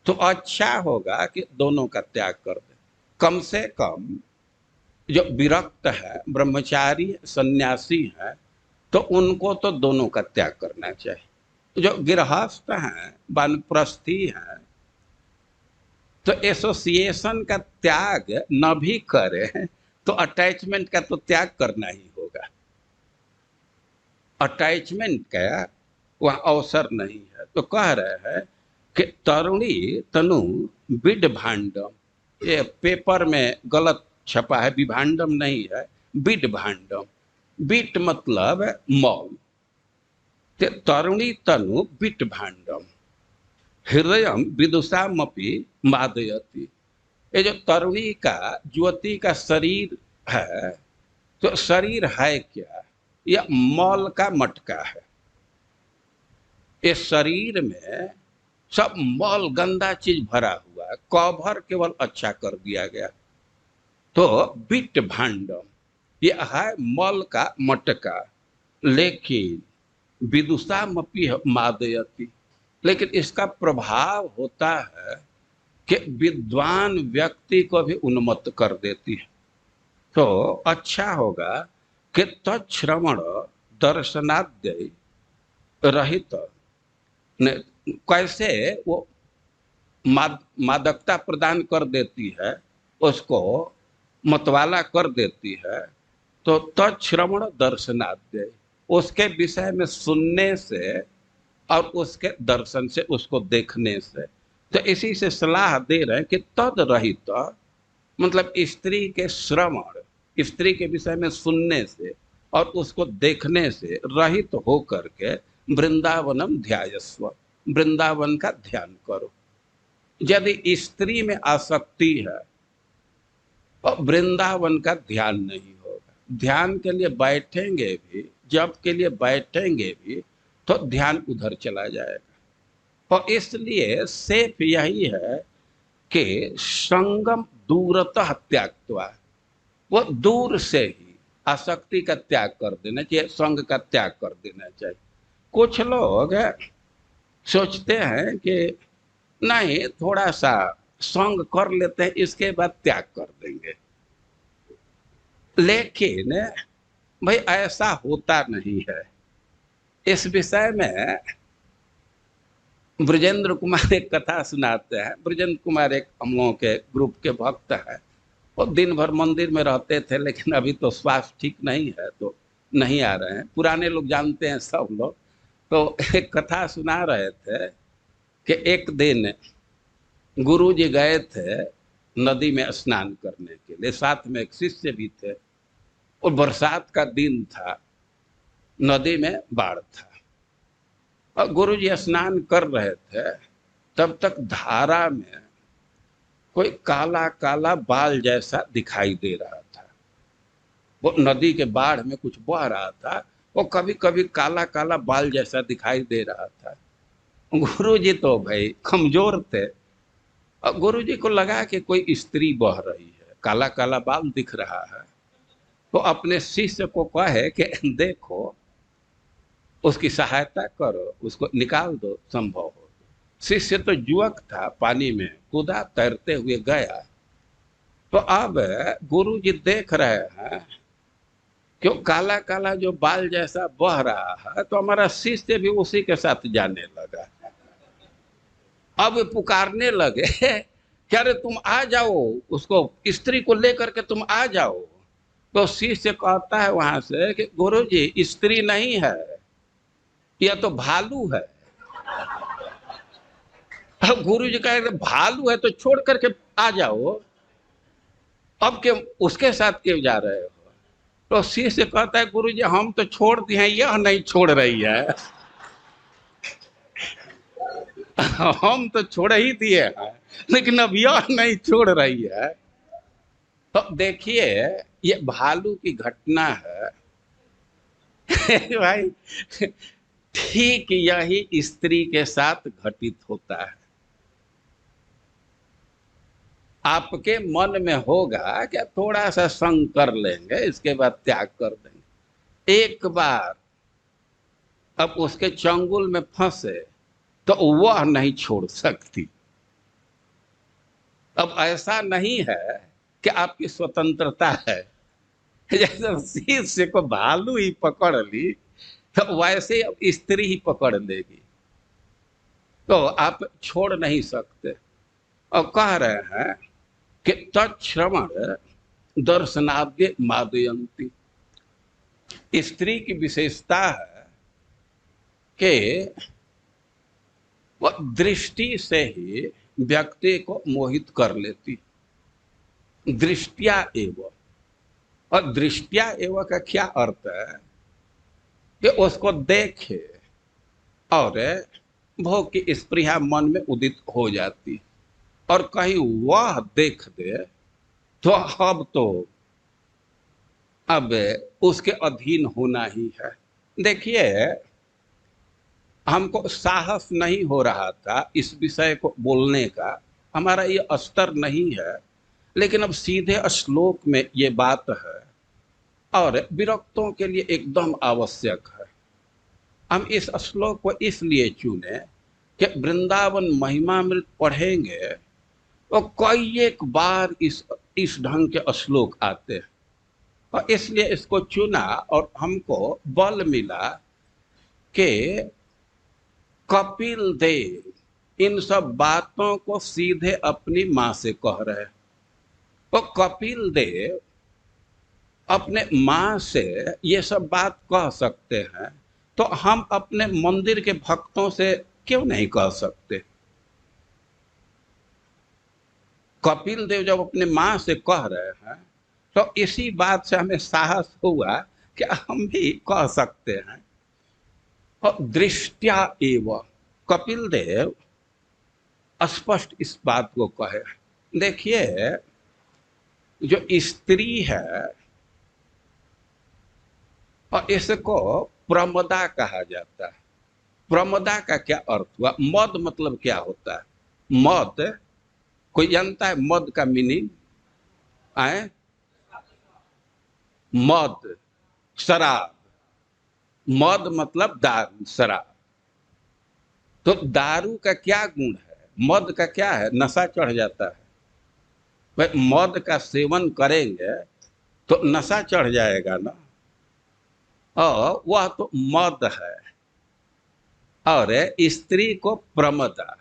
तो अच्छा होगा कि दोनों का त्याग कर दे। कम से कम जो विरक्त है, ब्रह्मचारी सन्यासी है, तो उनको तो दोनों का त्याग करना चाहिए। जो गृहस्थ हैं, वानप्रस्थी हैं, तो एसोसिएशन का त्याग न भी करें तो अटैचमेंट का तो त्याग करना ही होगा। अटैचमेंट का वह अवसर नहीं है। तो कह रहे हैं कि तरुणी तनु बिड भांडम, ये पेपर में गलत छपा है, विभांडम नहीं है, बिड भांडम। बिट मतलब मौल, तरुणी तनु बिट भांडम हृदय विदुषामपि मादयति। ये जो तरुणी का युवती का शरीर है, तो शरीर है क्या? यह मौल का मटका है। इस शरीर में सब मौल गंदा चीज भरा हुआ है, कवर केवल अच्छा कर दिया गया। तो बिट भांडम यह है मौल का मटका, लेकिन विदुषामपि मादयति, लेकिन इसका प्रभाव होता है कि विद्वान व्यक्ति को भी उन्मत्त कर देती है। तो अच्छा होगा कि तत्श्रवण दर्शनाद्य रहित कैसे वो मादकता प्रदान कर देती है, उसको मतवाला कर देती है। तो तत्श्रवण दर्शनाद्य, उसके विषय में सुनने से और उसके दर्शन से, उसको देखने से। तो इसी से सलाह दे रहे हैं कि तद रहित, मतलब स्त्री के श्रवण, स्त्री के विषय में सुनने से और उसको देखने से रहित हो करके वृंदावनम ध्यायस्व, वृंदावन का ध्यान करो। यदि स्त्री में आसक्ति है और वृंदावन का ध्यान नहीं होगा, ध्यान के लिए बैठेंगे भी, जब के लिए बैठेंगे भी, तो ध्यान उधर चला जाएगा। और इसलिए सेफ यही है कि संगम दूरतः त्यागत्वा, वो दूर से ही आसक्ति का त्याग कर देना चाहिए, संग का त्याग कर देना चाहिए। कुछ लोग सोचते हैं कि नहीं, थोड़ा सा संग कर लेते हैं, इसके बाद त्याग कर देंगे। लेकिन भाई ऐसा होता नहीं है। इस विषय में ब्रजेंद्र कुमार एक कथा सुनाते हैं। ब्रजेंद्र कुमार एक हम लोगों के ग्रुप के भक्त है। वो दिन भर मंदिर में रहते थे, लेकिन अभी तो स्वास्थ्य ठीक नहीं है तो नहीं आ रहे हैं। पुराने लोग जानते हैं सब लोग। तो एक कथा सुना रहे थे कि एक दिन गुरु जी गए थे नदी में स्नान करने के लिए, साथ में एक शिष्य भी थे, और बरसात का दिन था, नदी में बाढ़ था। और गुरु जी स्नान कर रहे थे, तब तक धारा में कोई काला काला बाल जैसा दिखाई दे रहा था। वो नदी के बाढ़ में कुछ बह रहा था, वो कभी कभी काला काला बाल जैसा दिखाई दे रहा था। गुरु जी तो भाई कमजोर थे, और गुरु जी को लगा कि कोई स्त्री बह रही है, काला काला बाल दिख रहा है। तो अपने शिष्य को कहे कि देखो, उसकी सहायता करो, उसको निकाल दो संभव हो। शिष्य तो युवक था, पानी में कूदा, तैरते हुए गया। तो अब गुरु जी देख रहे हैं क्यों काला काला जो बाल जैसा बह रहा है, तो हमारा शिष्य भी उसी के साथ जाने लगा। अब पुकारने लगे कि अरे तुम आ जाओ, उसको स्त्री को लेकर के तुम आ जाओ। तो शिष्य कहता है वहां से कि गुरु जी स्त्री नहीं है, यह तो भालू है। अब गुरु जी कहे भालू है तो छोड़ करके आ जाओ, अब क्यों उसके साथ क्यों जा रहे हो? तो शिष्य कहता है गुरु जी हम तो छोड़ दिए हैं, यह नहीं छोड़ रही है। हम तो छोड़ ही दिए हैं, लेकिन अब यह नहीं छोड़ रही है। तो देखिए ये भालू की घटना है। भाई ठीक यही स्त्री के साथ घटित होता है। आपके मन में होगा कि थोड़ा सा संग कर लेंगे, इसके बाद त्याग कर देंगे। एक बार अब उसके चंगुल में फंसे तो वह नहीं छोड़ सकती। अब ऐसा नहीं है कि आपकी स्वतंत्रता है, जैसे शिष्य को भालू ही पकड़ ली तो वैसे अब स्त्री ही पकड़ लेगी, तो आप छोड़ नहीं सकते। और कह रहे हैं कि तत्श्रवण दर्शनाद्य मादयंती, स्त्री की विशेषता है कि वह दृष्टि से ही व्यक्ति को मोहित कर लेती। दृष्टिया एवं, और दृष्टिया एवं का क्या अर्थ है कि उसको देखे और भोग की स्पृहा मन में उदित हो जाती। और कहीं वह देख दे तो अब उसके अधीन होना ही है। देखिए, हमको साहस नहीं हो रहा था इस विषय को बोलने का, हमारा ये स्तर नहीं है, लेकिन अब सीधे श्लोक में ये बात है और विरक्तों के लिए एकदम आवश्यक है। हम इस श्लोक को इसलिए चुने कि वृंदावन महिमामृत पढ़ेंगे तो कई एक बार इस ढंग के श्लोक आते हैं, और इसलिए इसको चुना और हमको बल मिला कि कपिल देव इन सब बातों को सीधे अपनी मां से कह रहे हैं। तो कपिल देव अपने मां से ये सब बात कह सकते हैं, तो हम अपने मंदिर के भक्तों से क्यों नहीं कह सकते? कपिल देव जब अपने मां से कह रहे हैं तो इसी बात से हमें साहस हुआ कि हम भी कह सकते हैं। और दृष्टया एवं कपिल देव स्पष्ट इस बात को कहे। देखिए, जो स्त्री है और इसको प्रमदा कहा जाता है। प्रमदा का क्या अर्थ हुआ? मद मतलब क्या होता है? मद, कोई जानता है मद का मीनिंग? आए, मद शराब, मद मतलब दारू, शराब। तो दारू का क्या गुण है? मद का क्या है? नशा चढ़ जाता है। भाई मद का सेवन करेंगे तो नशा चढ़ जाएगा ना, और वह तो मद है। और स्त्री को प्रमदा,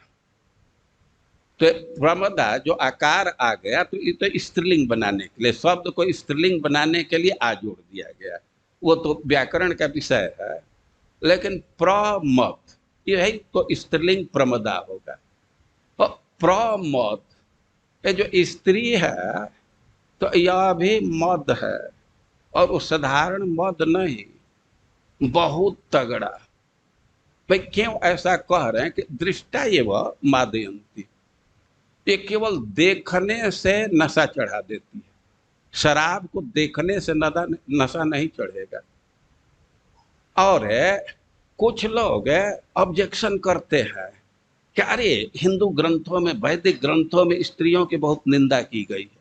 तो प्रमदा जो आकार आ गया तो ये तो स्त्रीलिंग बनाने के लिए, शब्द को स्त्रीलिंग बनाने के लिए आ जोड़ दिया गया, वो तो व्याकरण का विषय है। लेकिन प्रमद यही तो स्त्रीलिंग प्रमदा होगा। तो प्रमद, ये जो स्त्री है तो यह भी मद है, और वो साधारण मद नहीं, बहुत तगड़ा। भाई क्यों ऐसा कह रहे हैं कि दृष्टा एवं मादयंती, ये केवल देखने से नशा चढ़ा देती है। शराब को देखने से नशा नहीं चढ़ेगा। और कुछ लोग ऑब्जेक्शन करते हैं कि अरे हिंदू ग्रंथों में, वैदिक ग्रंथों में स्त्रियों की बहुत निंदा की गई है।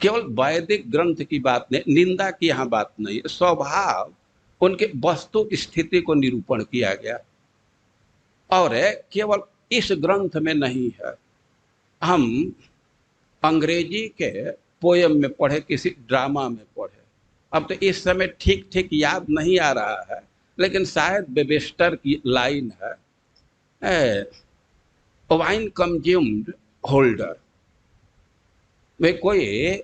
केवल वैदिक ग्रंथ की बात नहीं, निंदा की यहाँ बात नहीं है, स्वभाव उनके वस्तु स्थिति को निरूपण किया गया। और केवल इस ग्रंथ में नहीं है, हम अंग्रेजी के पोयम में पढ़े, किसी ड्रामा में पढ़े, अब तो इस समय ठीक ठीक याद नहीं आ रहा है, लेकिन शायद वेबस्टर की लाइन है, वाइन कंज्यूम्ड होल्डर, वे कोई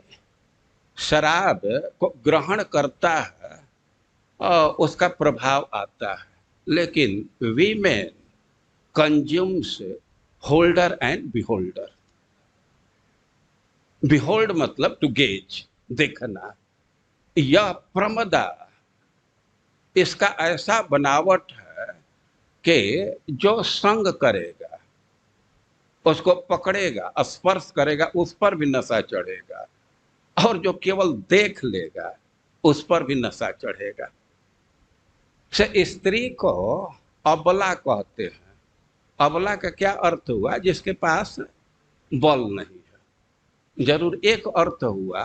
शराब को ग्रहण करता है और उसका प्रभाव आता है, लेकिन women consumes holder and beholder. Behold मतलब टू गेज, देखना। यह प्रमदा, इसका ऐसा बनावट है कि जो संग करेगा, उसको पकड़ेगा, स्पर्श करेगा, उस पर भी नशा चढ़ेगा, और जो केवल देख लेगा उस पर भी नशा चढ़ेगा। से स्त्री को अबला कहते हैं। अबला का क्या अर्थ हुआ? जिसके पास बल नहीं है। जरूर एक अर्थ हुआ,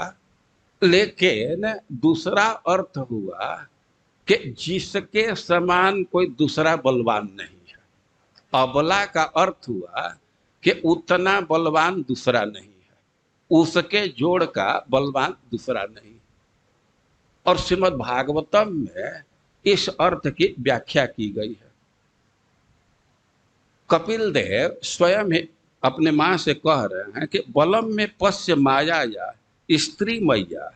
लेकिन दूसरा अर्थ हुआ कि जिसके समान कोई दूसरा बलवान नहीं है। अबला का अर्थ हुआ कि उतना बलवान दूसरा नहीं है, उसके जोड़ का बलवान दूसरा नहीं। और श्रीमद् भागवतम में इस अर्थ की व्याख्या की गई है। कपिल देव स्वयं अपने मां से कह रहे हैं कि बलम में पश्य माया या स्त्री मैया,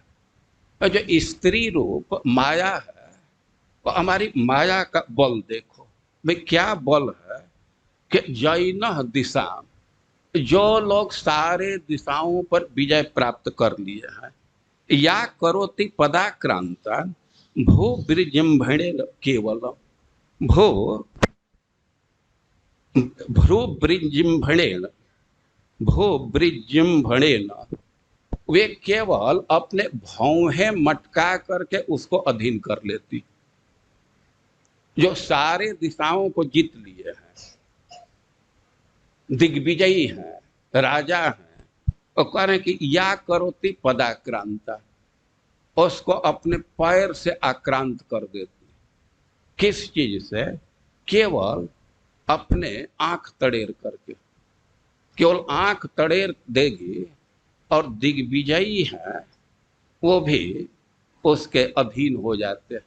जो स्त्री रूप माया है, तो हमारी माया का बल देखो। भाई क्या बल है कि जैन दिशा, जो लोग सारे दिशाओं पर विजय प्राप्त कर लिए हैं, या करोति पदाक्रांता भू ब्रिजिम्भणे केवलम, भू भ्रू ब्रिजिम्भणेन भू ब्रिजृंभणे न, वे केवल अपने भौहें मटका करके उसको अधीन कर लेती। जो सारे दिशाओं को जीत लिए हैं, दिग्विजयी हैं, राजा हैं, और कह रहे हैं कि या करोति पदाक्रांता, उसको अपने पैर से आक्रांत कर देती। किस चीज से? केवल अपने आंख तड़ेर करके, केवल आंख तड़ेर देगी और दिग्विजयी है वो भी उसके अधीन हो जाते हैं।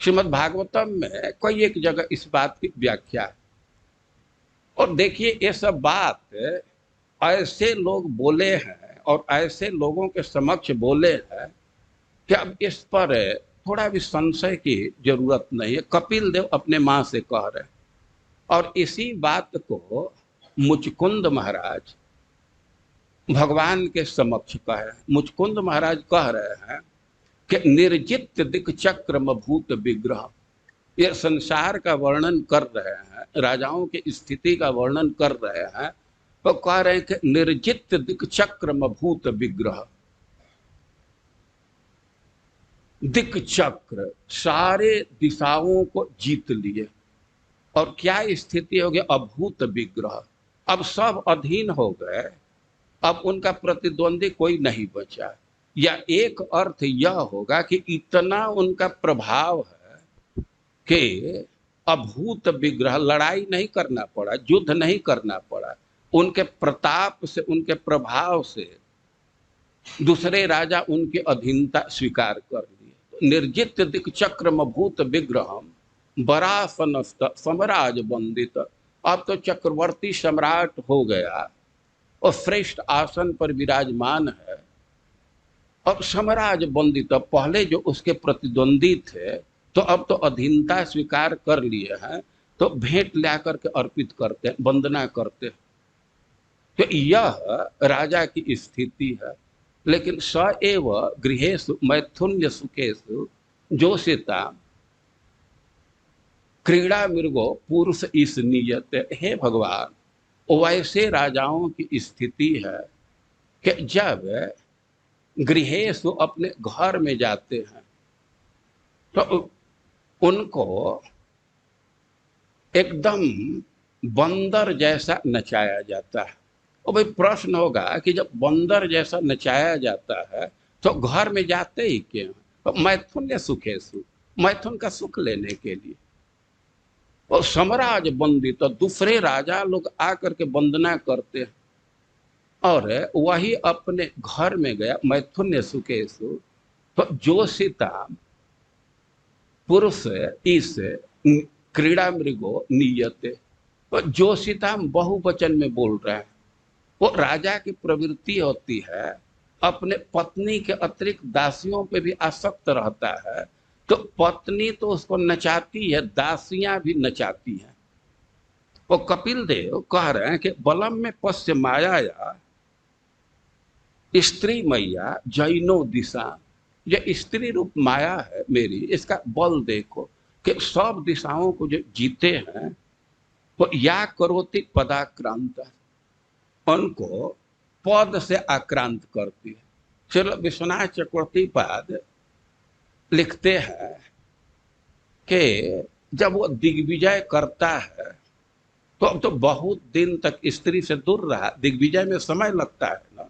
श्रीमद् भागवतम में कोई एक जगह इस बात की व्याख्या है। और देखिए ये सब बात ऐसे लोग बोले हैं और ऐसे लोगों के समक्ष बोले हैं कि अब इस पर थोड़ा भी संशय की जरूरत नहीं है। कपिल देव अपने मां से कह रहे हैं, और इसी बात को मुचकुंद महाराज भगवान के समक्ष कहे। मुचकुंद महाराज कह रहे हैं कि निर्जित दिक् चक्रम भूत विग्रह, ये संसार का वर्णन कर रहे हैं, राजाओं की स्थिति का वर्णन कर रहे हैं, तो कह रहे हैं कि निर्जित दिक् चक्रम भूत विग्रह। दिक् चक्र सारे दिशाओं को जीत लिए, और क्या स्थिति हो गई? अभूत विग्रह, अब सब अधीन हो गए, अब उनका प्रतिद्वंदी कोई नहीं बचा। या एक अर्थ यह होगा कि इतना उनका प्रभाव है कि अभूत विग्रह, लड़ाई नहीं करना पड़ा, युद्ध नहीं करना पड़ा, उनके प्रताप से, उनके प्रभाव से दूसरे राजा उनकी अधीनता स्वीकार कर लिए। निर्जित दिक् चक्रम भूत विग्रहम बरासनस्त समराज वंदित, अब तो चक्रवर्ती सम्राट हो गया और श्रेष्ठ आसन पर विराजमान है, और समराज वंदित, पहले जो उसके प्रतिद्वंदी थे तो अब तो अधीनता स्वीकार कर लिए हैं, तो भेंट ला करके अर्पित करते हैं, वंदना करते हैं। तो यह राजा की स्थिति है। लेकिन स एव गृहेषु मैथुन्य सुखेषु जोषिता क्रीड़ा मृगो पुरुष इस नियत। हे भगवान, वैसे राजाओं की स्थिति है कि जब गृहेषु अपने घर में जाते हैं तो उनको एकदम बंदर जैसा नचाया जाता है। और भाई प्रश्न होगा कि जब बंदर जैसा नचाया जाता है तो घर में जाते ही क्यों? तो मैथुन्य सुखेषु, मैथुन का सुख लेने के लिए। और समराज वंदित, तो दूसरे राजा लोग आकर के वंदना करते हैं, और वही अपने घर में गया मैथुन्य सुखेषु, तो जोषिता पुरुष इस क्रीड़ा मृगो नियते, तो जोषिता बहुवचन में बोल रहे हैं। वो राजा की प्रवृत्ति होती है, अपने पत्नी के अतिरिक्त दासियों पे भी आसक्त रहता है, तो पत्नी तो उसको नचाती है, दासियां भी नचाती हैं। वो कपिल देव कह रहे हैं कि बलम में पश्य माया स्त्री मैया जैनो दिशा, ये स्त्री रूप माया है मेरी, इसका बल देखो कि सब दिशाओं को जो जीते हैं वो या करोति पदाक्रांत, उनको पद से आक्रांत करती है। चलो विश्वनाथ चक्रवर्ती पाद लिखते हैं कि जब वो दिग्विजय करता है तो अब तो बहुत दिन तक स्त्री से दूर रहा, दिग्विजय में समय लगता है ना,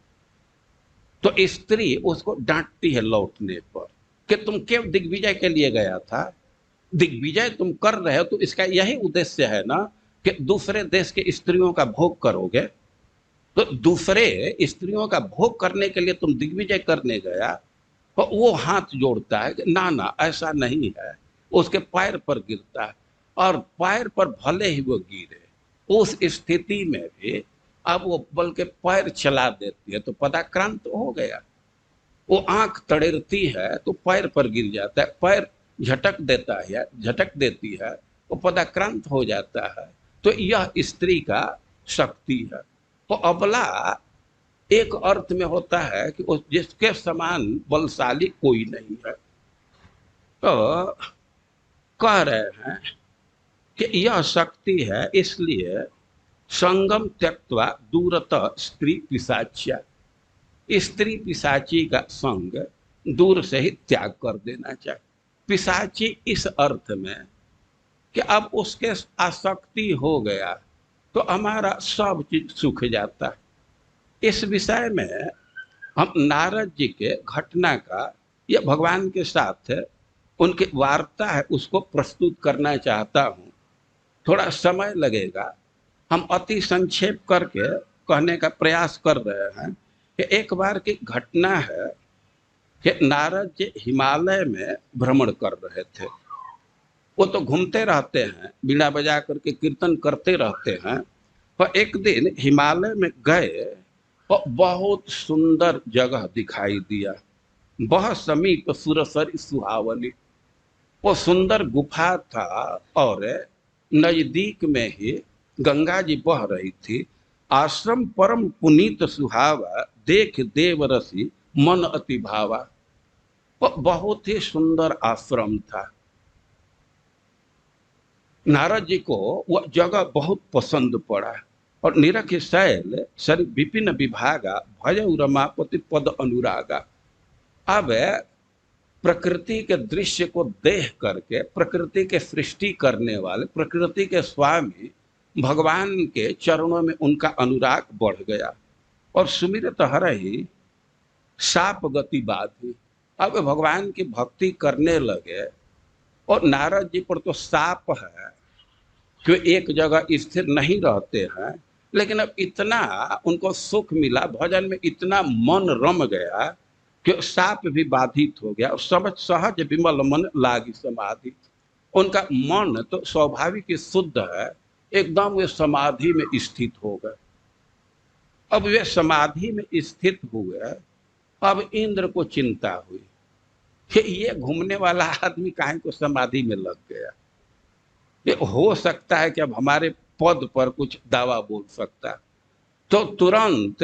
तो स्त्री उसको डांटती है लौटने पर कि तुम क्यों दिग्विजय के लिए गया था, दिग्विजय तुम कर रहे हो तो इसका यही उद्देश्य है ना कि दूसरे देश के स्त्रियों का भोग करोगे, तो दूसरे स्त्रियों का भोग करने के लिए तुम दिग्विजय करने गया। तो वो हाथ जोड़ता है कि ना ना ऐसा नहीं है, उसके पैर पर गिरता है, और पैर पर भले ही वो गिरे, उस स्थिति में भी अब वो बल्कि पैर चला देती है तो पदाक्रांत हो गया। वो आंख तड़ेरती है तो पैर पर गिर जाता है, पैर झटक देता है, झटक देती है, वो पदाक्रांत हो जाता है। तो यह स्त्री का शक्ति है। तो अबला एक अर्थ में होता है कि उस जिसके समान बलशाली कोई नहीं है। तो कह रहे हैं कि यह शक्ति है, इसलिए संगम त्यक्त्वा दूरतः स्त्री पिशाच्या, स्त्री पिशाची का संग दूर से ही त्याग कर देना चाहिए। पिशाची इस अर्थ में कि अब उसके आसक्ति हो गया तो हमारा सब चीज सूख जाता है। इस विषय में हम नारद जी के घटना का या भगवान के साथ उनकी वार्ता है उसको प्रस्तुत करना चाहता हूँ। थोड़ा समय लगेगा, हम अति संक्षेप करके कहने का प्रयास कर रहे हैं कि एक बार की घटना है कि नारद जी हिमालय में भ्रमण कर रहे थे। वो तो घूमते रहते हैं, बीड़ा बजा करके कीर्तन करते रहते हैं, पर एक दिन हिमालय में गए और बहुत सुंदर जगह दिखाई दिया। बहुत समीप सुरसरी सुहावनी, वो सुंदर गुफा था और नजदीक में ही गंगा जी बह रही थी। आश्रम परम पुनीत सुहावा, देख देव रसी मन अति भावा। वो बहुत ही सुंदर आश्रम था। नारद जी को वह जगह बहुत पसंद पड़ा और निरख शैल सर विपिन विभागा, भय रमापति पद अनुरागा। अब प्रकृति के दृश्य को देख करके प्रकृति के सृष्टि करने वाले प्रकृति के स्वामी भगवान के चरणों में उनका अनुराग बढ़ गया और सुमिरत हरहि साप गति बाधी। अब भगवान की भक्ति करने लगे और नारद जी पर तो साप है कि एक जगह स्थिर नहीं रहते हैं, लेकिन अब इतना उनको सुख मिला, भजन में इतना मन रम गया कि साप भी बाधित हो गया और सब सहज विमल मन लागी समाधि। उनका मन तो स्वाभाविक ही शुद्ध है, एकदम वे समाधि में स्थित हो गए। अब वे समाधि में स्थित हुए, अब इंद्र को चिंता हुई कि ये घूमने वाला आदमी काहे को समाधि में लग गया। ये हो सकता है कि अब हमारे पद पर कुछ दावा बोल सकता। तो तुरंत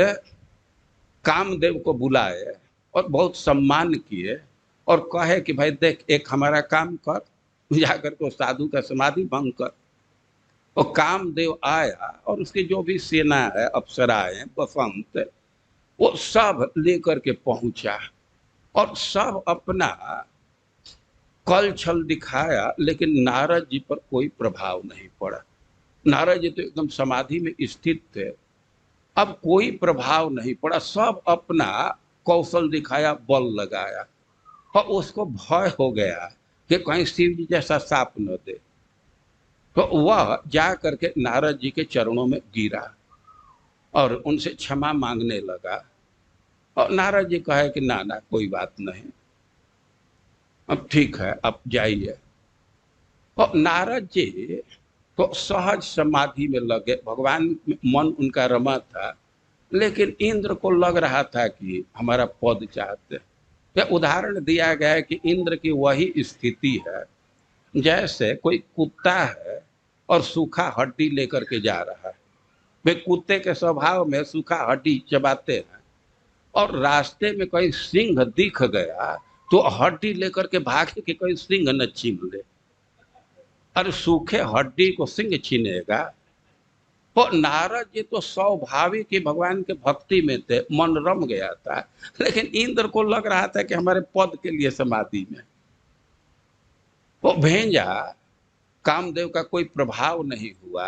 कामदेव को बुलाए और बहुत सम्मान किए और कहे कि भाई देख, एक हमारा काम कर, जाकर के साधु का समाधि भंग कर। और कामदेव आया और उसकी जो भी सेना है, अप्सराएं, बसंत, वो सब लेकर के पहुंचा और सब अपना कल छल दिखाया, लेकिन नारद जी पर कोई प्रभाव नहीं पड़ा। नारद जी तो एकदम समाधि में स्थित थे, अब कोई प्रभाव नहीं पड़ा। सब अपना कौशल दिखाया, बल लगाया और उसको भय हो गया कि कहीं शिव जी जैसा साप न दे। तो वह जा करके नारद जी के चरणों में गिरा और उनसे क्षमा मांगने लगा। और नारद जी कहे कि ना ना कोई बात नहीं, अब ठीक है, अब जाइए। और नारद जी तो सहज समाधि में लगे, भगवान में मन उनका रमा था, लेकिन इंद्र को लग रहा था कि हमारा पद चाहते। यह उदाहरण दिया गया है कि इंद्र की वही स्थिति है जैसे कोई कुत्ता है और सूखा हड्डी लेकर के जा रहा है। वे कुत्ते के स्वभाव में सूखा हड्डी चबाते हैं और रास्ते में कहीं सिंह दिख गया तो हड्डी लेकर के भागे कि कोई सिंह न छीन ले। अरे सूखे हड्डी को सिंह छीनेगा? और नारद जी तो स्वाभाविक ही भगवान के भक्ति में थे, मन रम गया था, लेकिन इंद्र को लग रहा था कि हमारे पद के लिए समाधि में। वो भेजा, कामदेव का कोई प्रभाव नहीं हुआ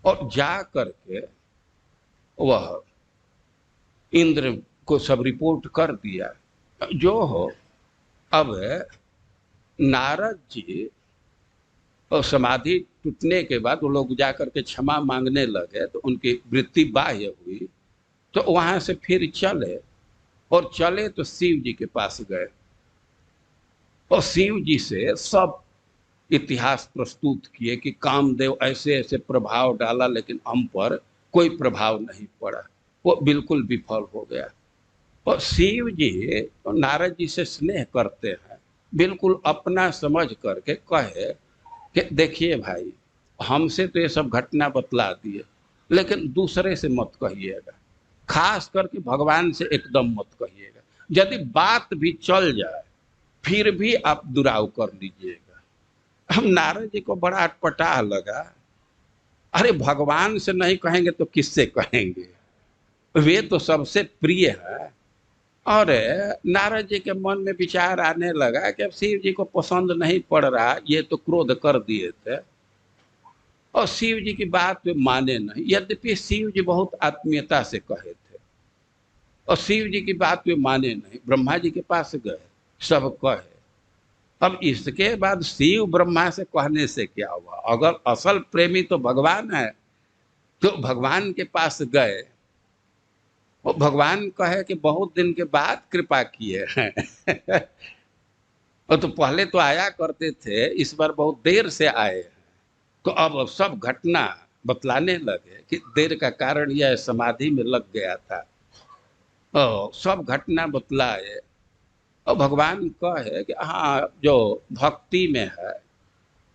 और जा करके वह इंद्र को सब रिपोर्ट कर दिया। जो हो, अब नारद जी और समाधि टूटने के बाद वो लोग जाकर के क्षमा मांगने लगे तो उनकी वृत्ति बाह्य हुई। तो वहां से फिर चले और चले तो शिव जी के पास गए और शिव जी से सब इतिहास प्रस्तुत किए कि कामदेव ऐसे ऐसे प्रभाव डाला, लेकिन हम पर कोई प्रभाव नहीं पड़ा, वो बिल्कुल विफल हो गया। और शिव जी और नारद जी से स्नेह करते हैं, बिल्कुल अपना समझ करके कहे कि देखिए भाई, हमसे तो ये सब घटना बतला दिए, लेकिन दूसरे से मत कहिएगा, खास करके भगवान से एकदम मत कहिएगा। यदि बात भी चल जाए फिर भी आप दुराव कर लीजिएगा। हम नारद जी को बड़ा अटपटा लगा अरे भगवान से नहीं कहेंगे तो किससे कहेंगे, वे तो सबसे प्रिय है। और नारद जी के मन में विचार आने लगा कि अब शिव जी को पसंद नहीं पड़ रहा, ये तो क्रोध कर दिए थे और शिव जी की बात वे माने नहीं। यद्यपि शिव जी बहुत आत्मीयता से कहे थे और शिव जी की बात वे माने नहीं, ब्रह्मा जी के पास गए, सब कहे। अब इसके बाद शिव ब्रह्मा से कहने से क्या हुआ, अगर असल प्रेमी तो भगवान है तो भगवान के पास गए और भगवान कहे कि बहुत दिन के बाद कृपा किए हैं और तो पहले तो आया करते थे, इस बार बहुत देर से आए हैं। तो अब सब घटना बतलाने लगे कि देर का कारण यह समाधि में लग गया था और सब घटना बतलाए। और भगवान कहे कि हाँ, जो भक्ति में है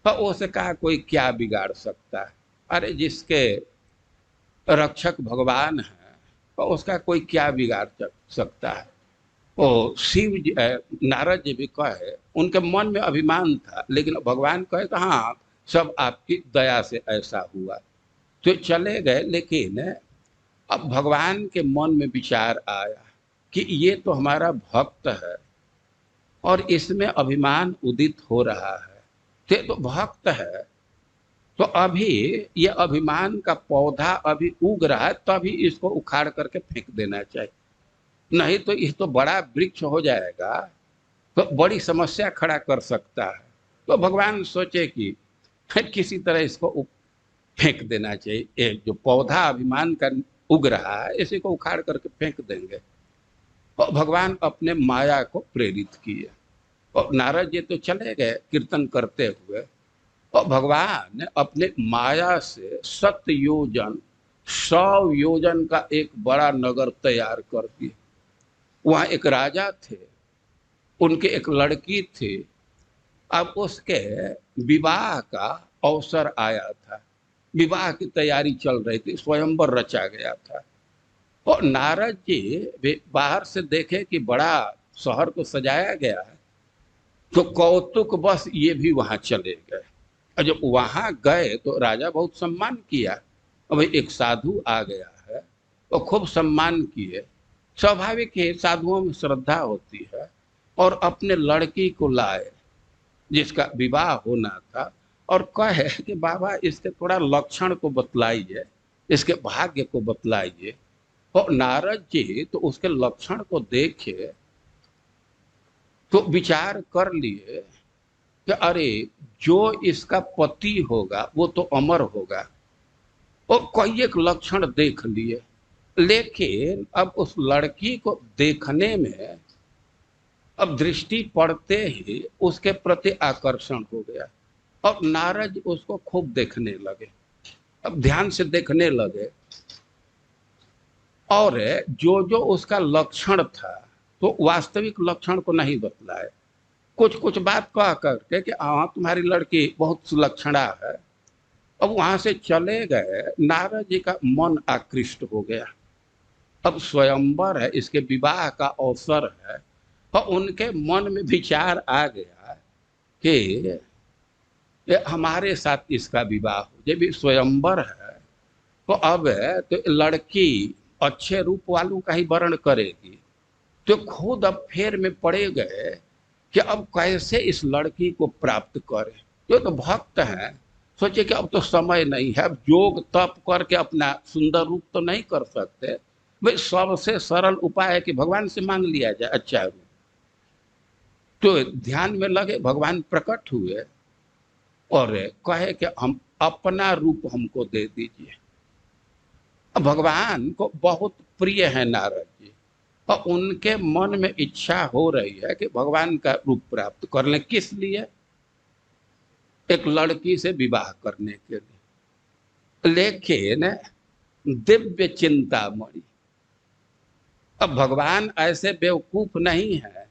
तो उससे कहा कोई क्या बिगाड़ सकता है, अरे जिसके रक्षक भगवान है तो उसका कोई क्या बिगाड़ सकता है। वो शिव जी नारद जी भी कहे, उनके मन में अभिमान था, लेकिन भगवान कहे तो हाँ, सब आपकी दया से ऐसा हुआ, तो चले गए। लेकिन अब भगवान के मन में विचार आया कि ये तो हमारा भक्त है और इसमें अभिमान उदित हो रहा है, ये तो भक्त है, तो अभी ये अभिमान का पौधा अभी उग रहा है, तभी इसको उखाड़ करके फेंक देना चाहिए, नहीं तो ये तो बड़ा वृक्ष हो जाएगा तो बड़ी समस्या खड़ा कर सकता है। तो भगवान सोचे कि किसी तरह इसको फेंक देना चाहिए, एक जो पौधा अभिमान का उग रहा है इसी को उखाड़ करके फेंक देंगे। और भगवान अपने माया को प्रेरित किए और नारद जी तो चले गए कीर्तन करते हुए और भगवान ने अपने माया से 7 योजन 100 योजन का एक बड़ा नगर तैयार कर दिया। वहां एक राजा थे, उनके एक लड़की थी, अब उसके विवाह का अवसर आया था, विवाह की तैयारी चल रही थी, स्वयंवर रचा गया था। और नारद जी वे बाहर से देखे कि बड़ा शहर को सजाया गया है, तो कौतुक बस ये भी वहां चले गए। और जब वहां गए तो राजा बहुत सम्मान किया, अब एक साधु आ गया है तो खूब सम्मान किए। स्वाभाविक है, साधुओं में श्रद्धा होती है। और अपने लड़की को लाए जिसका विवाह होना था और कहे कि बाबा इसके थोड़ा लक्षण को बतलाइए, इसके भाग्य को बतलाइए। और नारद जी तो उसके लक्षण को देखे तो विचार कर लिए कि अरे जो इसका पति होगा वो तो अमर होगा, और कई एक लक्षण देख लिए। लेकिन अब उस लड़की को देखने में अब दृष्टि पड़ते ही उसके प्रति आकर्षण हो गया और नारद उसको खूब देखने लगे, अब ध्यान से देखने लगे। और जो जो उसका लक्षण था तो वास्तविक लक्षण को नहीं बतलाए, कुछ कुछ बात कह करके कि हाँ तुम्हारी लड़की बहुत सुलक्षणा है। अब वहां से चले गए, नारद जी का मन आकृष्ट हो गया, अब स्वयंवर है, इसके विवाह का अवसर है। और उनके मन में विचार आ गया कि ये हमारे साथ इसका विवाह हो, जब भी स्वयंवर है तो अब तो लड़की अच्छे रूप वालों का ही वर्ण करेगी। तो खुद अब फेर में पड़े गए कि अब कैसे इस लड़की को प्राप्त करें। तो भक्त हैं, सोचे कि अब तो समय नहीं है, अब योग तप करके अपना सुंदर रूप तो नहीं कर सकते, भाई सबसे सरल उपाय है कि भगवान से मांग लिया जाए अच्छा रूप। तो ध्यान में लगे, भगवान प्रकट हुए और कहे कि हम अपना रूप हमको दे दीजिए। भगवान को बहुत प्रिय है नारद जी और उनके मन में इच्छा हो रही है कि भगवान का रूप प्राप्त कर लें। किस लिए? एक लड़की से विवाह करने के लिए। लेकिन दिव्य चिंतामणि, अब भगवान ऐसे बेवकूफ नहीं है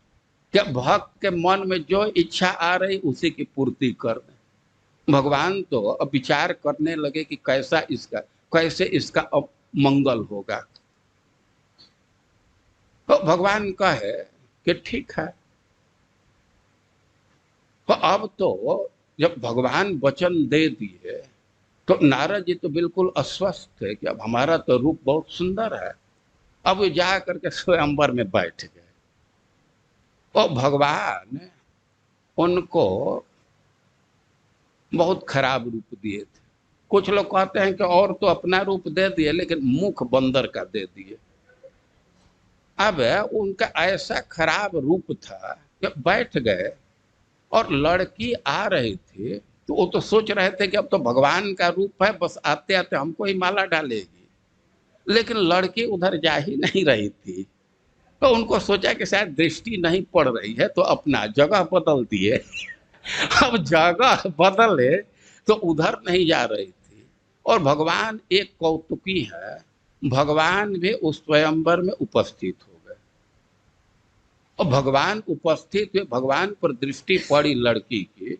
कि भक्त के मन में जो इच्छा आ रही उसी की पूर्ति कर दें। भगवान तो अब विचार करने लगे कि कैसे इसका अब मंगल होगा। तो भगवान कहे कि ठीक है। तो अब तो जब भगवान वचन दे दिए तो नारद जी तो बिल्कुल अस्वस्थ थे कि अब हमारा तो रूप बहुत सुंदर है। अब वो जा करके स्वयंवर में बैठ गए और भगवान उनको बहुत खराब रूप दिए थे। कुछ लोग कहते हैं कि और तो अपना रूप दे दिए, लेकिन मुख बंदर का दे दिए। अब उनका ऐसा खराब रूप था कि बैठ गए और लड़की आ रही थी तो वो तो सोच रहे थे कि अब तो भगवान का रूप है, बस आते आते हमको ही माला डालेगी। लेकिन लड़की उधर जा ही नहीं रही थी, तो उनको सोचा कि शायद दृष्टि नहीं पड़ रही है, तो अपना जगह बदल दिए। अब जगह बदले तो उधर नहीं जा रही थी। और भगवान एक कौतुकी है, भगवान भी उस स्वयंवर में उपस्थित हो गए और भगवान उपस्थित हुए, भगवान पर दृष्टि पड़ी लड़की की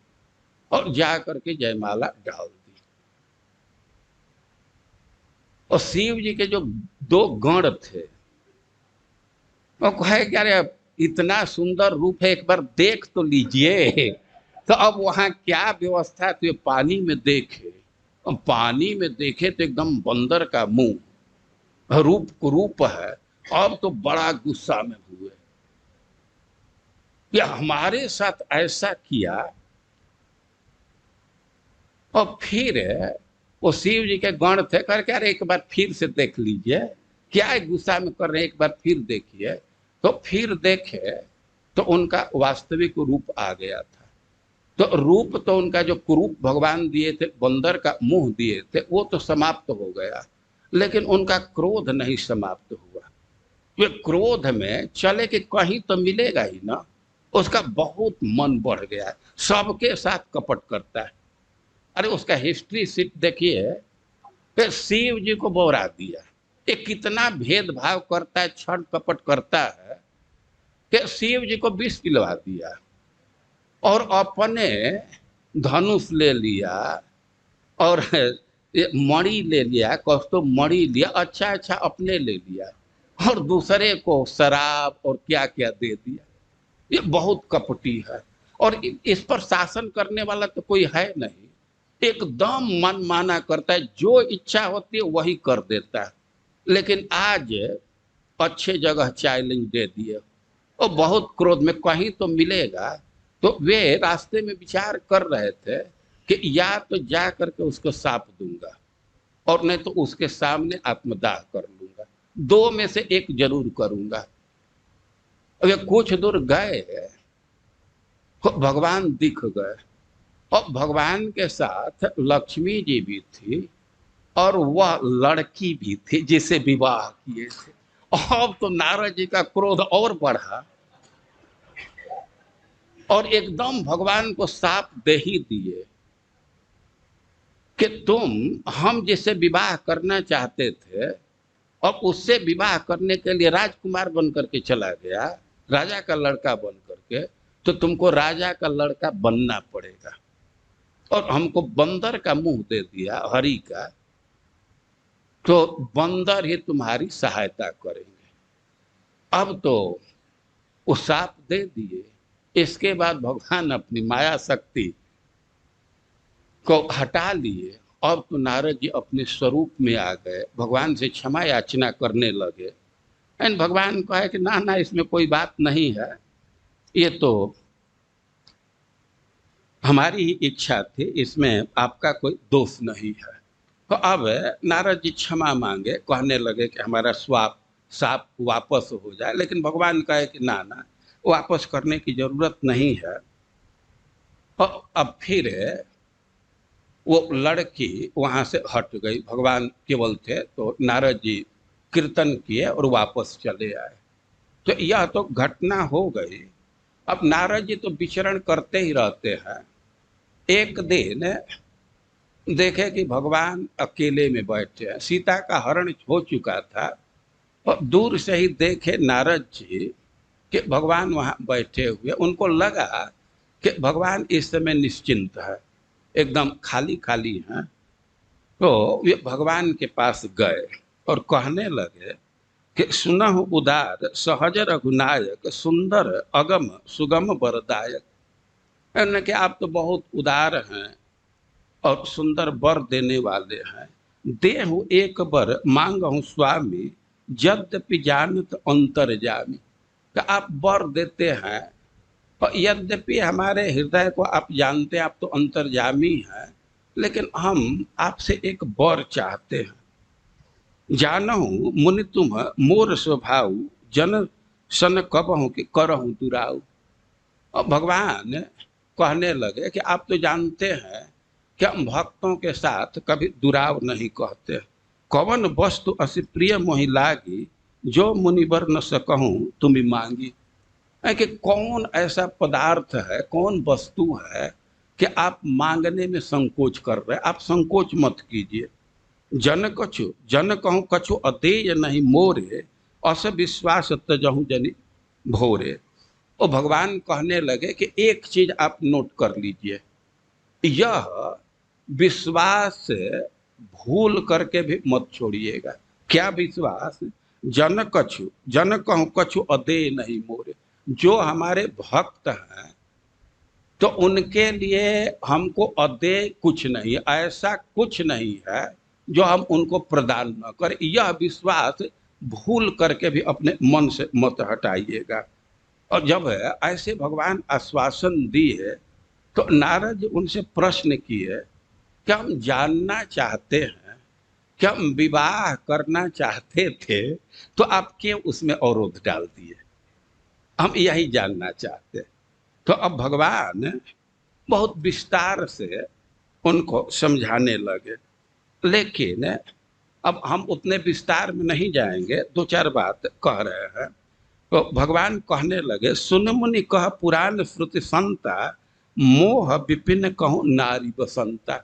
और जा करके जयमाला डाल दी। और शिव जी के जो दो गण थे वो कहे कि अरे इतना सुंदर रूप है, एक बार देख तो लीजिए। तो अब वहां क्या व्यवस्था थी, पानी में देखे, पानी में देखे तो एकदम बंदर का मुंह, रूप कुरूप है। अब तो बड़ा गुस्सा में हुए कि हमारे साथ ऐसा किया। और फिर वो शिव जी के गण थे, करके अरे एक बार फिर से देख लीजिए, क्या गुस्सा में कर रहे हैं, एक बार फिर देखिए। तो फिर देखे तो उनका वास्तविक रूप आ गया था। तो रूप तो उनका जो कुरूप भगवान दिए थे, बंदर का मुंह दिए थे, वो तो समाप्त हो गया, लेकिन उनका क्रोध नहीं समाप्त हुआ। वे क्रोध में चले कि कहीं तो मिलेगा ही ना, उसका बहुत मन बढ़ गया, सबके साथ कपट करता है। अरे उसका हिस्ट्री सीट देखिए, फिर शिव जी को बोरा दिया, ये कितना भेदभाव करता है, छल कपट करता है कि शिव जी को विष पिलवा दिया और अपने धनुष ले लिया और मणि ले लिया, कौस्तुभ मणि लिया, अच्छा अच्छा अपने ले लिया और दूसरे को शराब और क्या क्या दे दिया। ये बहुत कपटी है और इस पर शासन करने वाला तो कोई है नहीं, एकदम मन माना करता है, जो इच्छा होती है वही कर देता है। लेकिन आज अच्छे जगह चैलेंज दे दिए और बहुत क्रोध में कहीं तो मिलेगा। तो वे रास्ते में विचार कर रहे थे कि या तो जा करके उसको साप दूंगा और नहीं तो उसके सामने आत्मदाह कर लूंगा, दो में से एक जरूर करूंगा। वे कुछ दूर गए तो भगवान दिख गए और भगवान के साथ लक्ष्मी जी भी थी और वह लड़की भी थी जिसे विवाह किए थे। अब तो नारद जी का क्रोध और बढ़ा और एकदम भगवान को साप दे ही दिए कि तुम, हम जिससे विवाह करना चाहते थे और उससे विवाह करने के लिए राजकुमार बन करके चला गया, राजा का लड़का बन करके, तो तुमको राजा का लड़का बनना पड़ेगा। और हमको बंदर का मुंह दे दिया, हरि का, तो बंदर ही तुम्हारी सहायता करेंगे। अब तो वो साप दे दिए। इसके बाद भगवान अपनी माया शक्ति को हटा लिए। अब तो नारद जी अपने स्वरूप में आ गए, भगवान से क्षमा याचना करने लगे। एंड भगवान कहा कि ना ना, इसमें कोई बात नहीं है, ये तो हमारी ही इच्छा थी, इसमें आपका कोई दोष नहीं है। तो अब नारद जी क्षमा मांगे, कहने लगे कि हमारा साप वापस हो जाए। लेकिन भगवान कहे कि ना ना, वापस करने की जरूरत नहीं है। और अब फिर वो लड़की वहां से हट गई, भगवान केवल थे, तो नारद जी कीर्तन किए और वापस चले आए। तो यह तो घटना हो गई। अब नारद जी तो विचरण करते ही रहते हैं। एक दिन देखे कि भगवान अकेले में बैठे हैं, सीता का हरण हो चुका था और दूर से ही देखे नारद जी कि भगवान वहां बैठे हुए। उनको लगा कि भगवान इस समय निश्चिंत है, एकदम खाली खाली हैं। तो वे भगवान के पास गए और कहने लगे कि सुनहु उदार सहज रघुनायक, सुंदर अगम सुगम वरदायक। कि आप तो बहुत उदार हैं, और सुंदर वर देने वाले हैं। देहु एक बर मांगहु स्वामी, यद्यपि जानत अंतर जामी। तो आप वर देते हैं और यद्यपि हमारे हृदय को आप जानते हैं, आप तो अंतर्जामी हैं, लेकिन हम आपसे एक वर चाहते हैं। जानहु मुनि तुम मोर स्वभाव, जन सन कबहु कि करहु दुराऊ। और भगवान कहने लगे कि आप तो जानते हैं कि हम भक्तों के साथ कभी दुराव नहीं कहते। कवन वस्तु अति प्रिय मोहि लागी, जो मुनिवर न सकहूं तुम मांगी। है कि कौन ऐसा पदार्थ है, कौन वस्तु है कि आप मांगने में संकोच कर रहे हैं। आप संकोच मत कीजिए। जन कहूँ कछु अतेय नहीं मोरे, अस विश्वास तजहु जनि भोरे। और भगवान कहने लगे कि एक चीज आप नोट कर लीजिए, यह विश्वास भूल करके भी मत छोड़िएगा। क्या विश्वास? जन कहूँ कछु अदेय नहीं मोरे। जो हमारे भक्त हैं तो उनके लिए हमको अदेय कुछ नहीं, ऐसा कुछ नहीं है जो हम उनको प्रदान न करें। यह विश्वास भूल करके भी अपने मन से मत हटाइएगा। और जब ऐसे भगवान आश्वासन दिए तो नारद उनसे प्रश्न किए कि हम जानना चाहते हैं कि हम विवाह करना चाहते थे तो आप क्यों उसमें अवरोध डाल दिए, हम यही जानना चाहते। तो अब भगवान बहुत विस्तार से उनको समझाने लगे, लेकिन अब हम उतने विस्तार में नहीं जाएंगे, दो चार बात कह रहे हैं। तो भगवान कहने लगे, सुन मुनि कह पुराण श्रुति संता, मोह विपिन कहूँ नारी बसंता।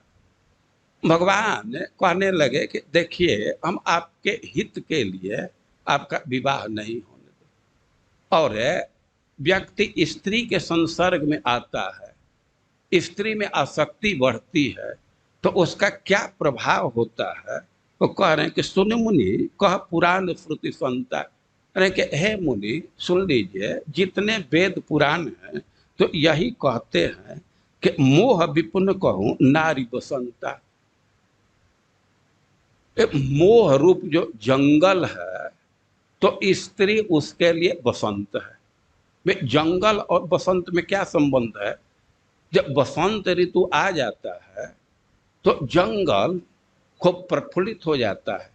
भगवान कहने लगे कि देखिए, हम आपके हित के लिए आपका विवाह नहीं होने दे। और व्यक्ति स्त्री के संसर्ग में आता है, स्त्री में आसक्ति बढ़ती है, तो उसका क्या प्रभाव होता है। तो कह रहे हैं कि सुन मुनि कह पुराण श्रुति संता, अरे कि हे मुनि सुन लीजिए, जितने वेद पुराण हैं तो यही कहते हैं कि मोह विपुन कहूँ नारी बसंता। मोह रूप जो जंगल है तो स्त्री उसके लिए बसंत है। वे जंगल और बसंत में क्या संबंध है? जब बसंत ऋतु आ जाता है तो जंगल खूब प्रफुल्लित हो जाता है,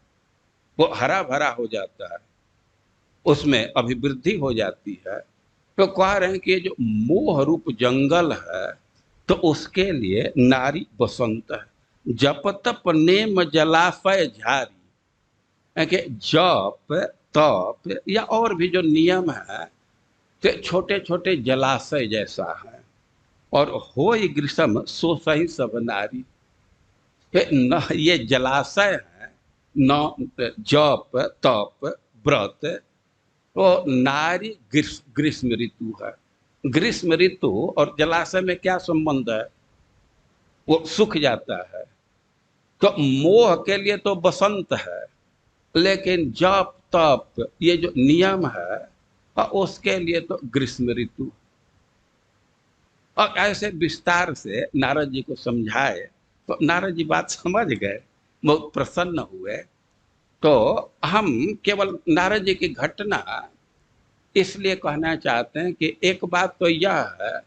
वो हरा भरा हो जाता है, उसमें अभिवृद्धि हो जाती है। तो कह रहे हैं कि ये जो मोह रूप जंगल है तो उसके लिए नारी बसंत है। जप तप नेम जलाशय झारी, कि जप तप या और भी जो नियम है तो छोटे छोटे जलाशय जैसा है। और होय ग्रीष्म सो सही सब नारी, न ये जलाशय है, न जप तप व्रत, तो नारी ग्रीष्म ऋतु है। ग्रीष्म ऋतु और जलाशय में क्या संबंध है? वो सूख जाता है। तो मोह के लिए तो बसंत है, लेकिन जप तप ये जो नियम है उसके लिए तो ग्रीष्म ऋतु। और ऐसे विस्तार से नारद जी को समझाए तो नारद जी बात समझ गए, बहुत प्रसन्न हुए। तो हम केवल नारद जी की घटना इसलिए कहना चाहते हैं कि एक बात तो यह है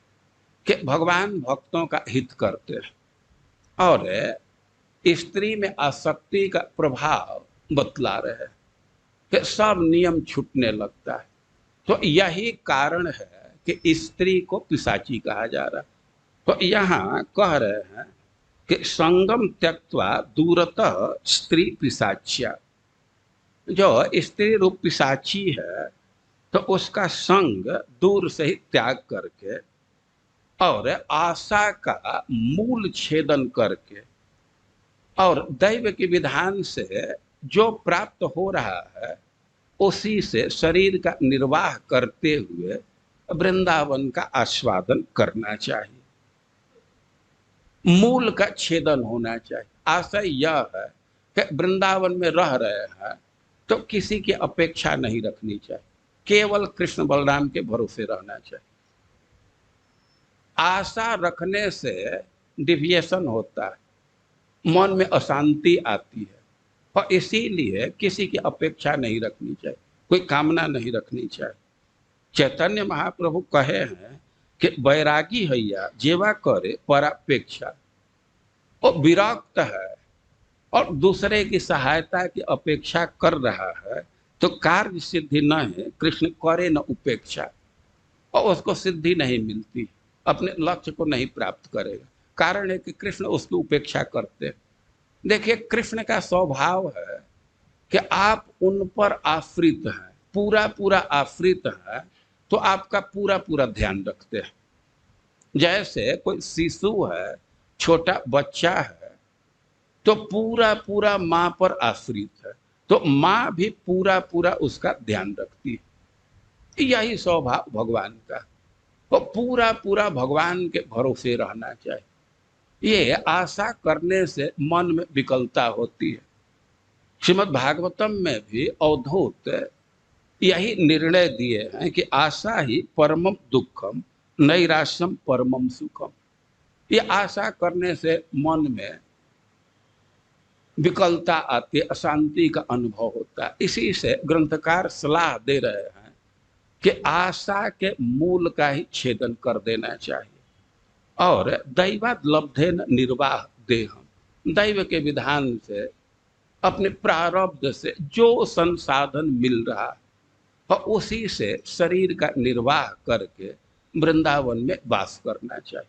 कि भगवान भक्तों का हित करते हैं और स्त्री में आसक्ति का प्रभाव बतला रहे हैं कि सब नियम छूटने लगता है। तो यही कारण है कि स्त्री को पिशाची कहा जा रहा है। तो यहाँ कह रहे हैं कि संगम त्यक्त्वा दूरतः स्त्री पिशाच्या। जो स्त्री रूप पिशाची है तो उसका संग दूर से ही त्याग करके और आशा का मूल छेदन करके और दैव के विधान से जो प्राप्त हो रहा है उसी से शरीर का निर्वाह करते हुए वृंदावन का आस्वादन करना चाहिए। मूल का छेदन होना चाहिए। आशय यह है कि वृंदावन में रह रहे हैं तो किसी की अपेक्षा नहीं रखनी चाहिए, केवल कृष्ण बलराम के भरोसे रहना चाहिए। आशा रखने से डिविएशन होता है, मन में अशांति आती है। और इसीलिए किसी की अपेक्षा नहीं रखनी चाहिए, कोई कामना नहीं रखनी चाहिए। चैतन्य महाप्रभु कहे हैं कि बैरागी हैया जेवा करे परापेक्षा, वो विरक्त है और दूसरे की सहायता की अपेक्षा कर रहा है तो कार्य सिद्धि न है, कृष्ण करे न उपेक्षा, और उसको सिद्धि नहीं मिलती, अपने लक्ष्य को नहीं प्राप्त करेगा। कारण है कि कृष्ण उसकी उपेक्षा करते हैं। देखिए, कृष्ण का स्वभाव है कि आप उन पर आश्रित हैं, पूरा पूरा आश्रित है, तो आपका पूरा पूरा ध्यान रखते हैं। जैसे कोई शिशु है, छोटा बच्चा है, तो पूरा पूरा माँ पर आश्रित है, तो माँ भी पूरा पूरा उसका ध्यान रखती है। यही स्वभाव भगवान का, वो पूरा पूरा भगवान के भरोसे रहना चाहिए। ये आशा करने से मन में विकलता होती है। श्रीमद् भागवतम में भी अवधूत यही निर्णय दिए हैं कि आशा ही परमम दुखम नैराश्यम परमम सुखम। ये आशा करने से मन में विकलता आती है, अशांति का अनुभव होता है। इसी से ग्रंथकार सलाह दे रहे हैं कि आशा के मूल का ही छेदन कर देना चाहिए। और दैवाद लब्धेन निर्वाह देहम, दैव के विधान से, अपने प्रारब्ध से जो संसाधन मिल रहा है और उसी से शरीर का निर्वाह करके वृंदावन में वास करना चाहिए।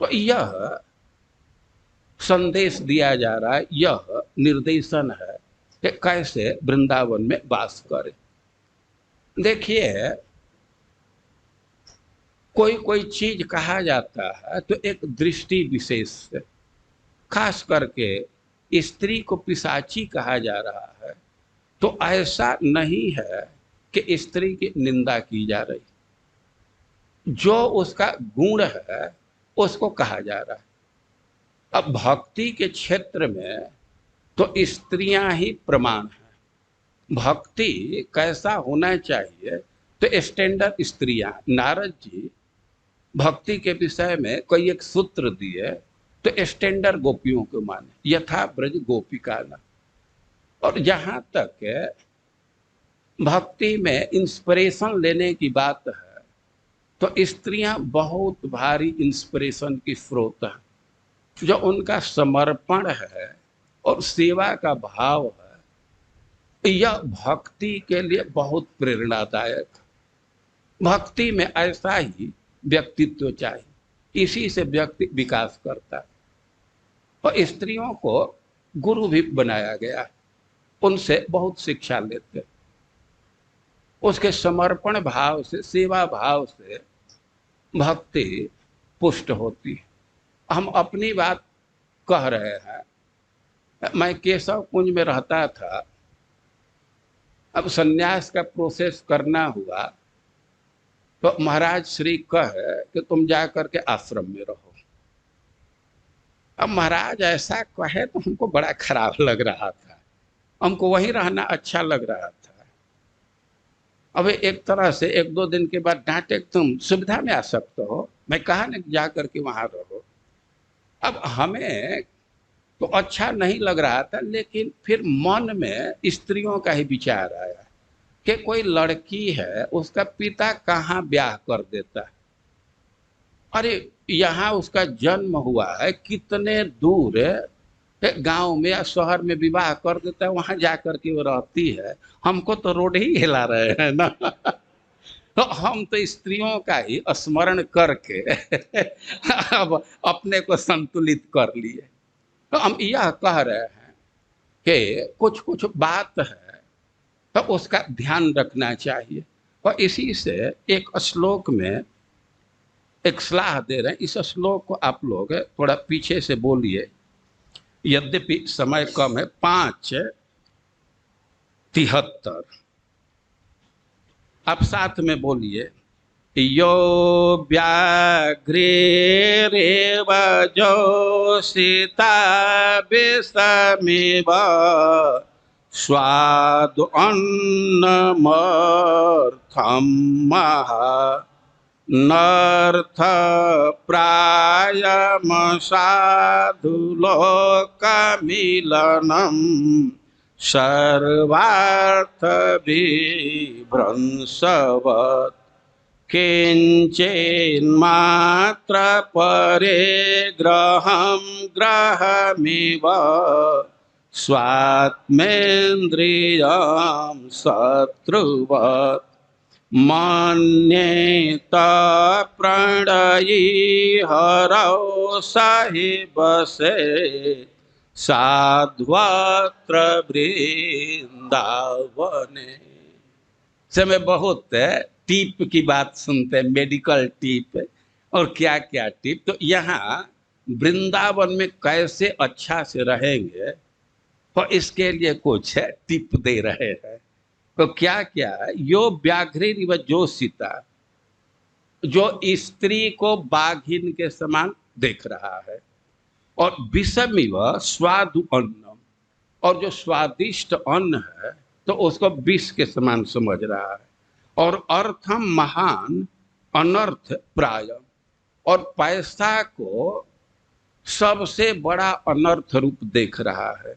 तो यह संदेश दिया जा रहा है, यह निर्देशन है कि कैसे वृंदावन में वास करें। देखिए, कोई कोई चीज कहा जाता है तो एक दृष्टि विशेष से, खास करके स्त्री को पिशाची कहा जा रहा है, तो ऐसा नहीं है कि स्त्री की निंदा की जा रही, जो उसका गुण है उसको कहा जा रहा है। अब भक्ति के क्षेत्र में तो स्त्रियां ही प्रमाण है। भक्ति कैसा होना चाहिए, तो स्टैंडर्ड स्त्रियां, नारद जी भक्ति के विषय में कोई एक सूत्र दिए तो स्टैंडर्ड गोपियों को माने, यथा ब्रज गोपिका न। और जहां तक भक्ति में इंस्पिरेशन लेने की बात है, तो स्त्रियां बहुत भारी इंस्पिरेशन की स्रोत है। जो उनका समर्पण है और सेवा का भाव है, यह भक्ति के लिए बहुत प्रेरणादायक। भक्ति में ऐसा ही व्यक्तित्व चाहिए, इसी से व्यक्ति विकास करता है। और स्त्रियों को गुरु भी बनाया गया, उनसे बहुत शिक्षा लेते, उसके समर्पण भाव से, सेवा भाव से भक्ति पुष्ट होती है। हम अपनी बात कह रहे हैं, मैं केशव कुंज में रहता था, अब सन्यास का प्रोसेस करना हुआ तो महाराज श्री कहे कि तुम जाकर के आश्रम में रहो। अब महाराज ऐसा कहे तो हमको बड़ा खराब लग रहा था, हमको वहीं रहना अच्छा लग रहा था। अब एक तरह से एक दो दिन के बाद डांटे, तुम सुविधा में आ सकते हो, मैं कहा ना जा करके वहां रहो। अब हमें तो अच्छा नहीं लग रहा था, लेकिन फिर मन में स्त्रियों का ही विचार आया कि कोई लड़की है, उसका पिता कहाँ ब्याह कर देता है, अरे यहाँ उसका जन्म हुआ है, कितने दूर गांव में या शहर में विवाह कर देता है, वहां जाकर के वो रहती है। हमको तो रोड ही हिला रहे हैं ना। तो हम तो स्त्रियों का ही स्मरण करके अब अपने को संतुलित कर लिए। तो हम यह कह रहे हैं कि कुछ कुछ बात है तो उसका ध्यान रखना चाहिए। और इसी से एक श्लोक में एक सलाह दे रहे हैं, इस श्लोक को आप लोग थोड़ा पीछे से बोलिए, यद्यपि समय कम है। 5:73 आप साथ में बोलिए। यो व्याघ्रेरेव जोषिता विषमेव स्वादु अन्नमर्थम महा नर्थ प्रायम साधुलोकमिलनम् सर्वार्थ विभ्रंशवत् किंचिन्मात्र परे ग्रहं ग्रहमिव स्वात्मेन्द्रियं शत्रुवत् मन्येत प्रणयी हरौ सहि बसे साध्वत्र वृंदावने। समय बहुत टिप की बात सुनते हैं, मेडिकल टिप और क्या क्या टिप। तो यहाँ वृंदावन में कैसे अच्छा से रहेंगे तो इसके लिए कुछ टिप दे रहे हैं। तो क्या क्या, यो व्याघ्रिव जोषिता, जो स्त्री को बाघिन के समान देख रहा है, और विषमिव स्वादु अन्नम, और जो स्वादिष्ट अन्न है तो उसको विष के समान समझ रहा है, और अर्थम महान अनर्थ प्राय, और पैसा को सबसे बड़ा अनर्थ रूप देख रहा है,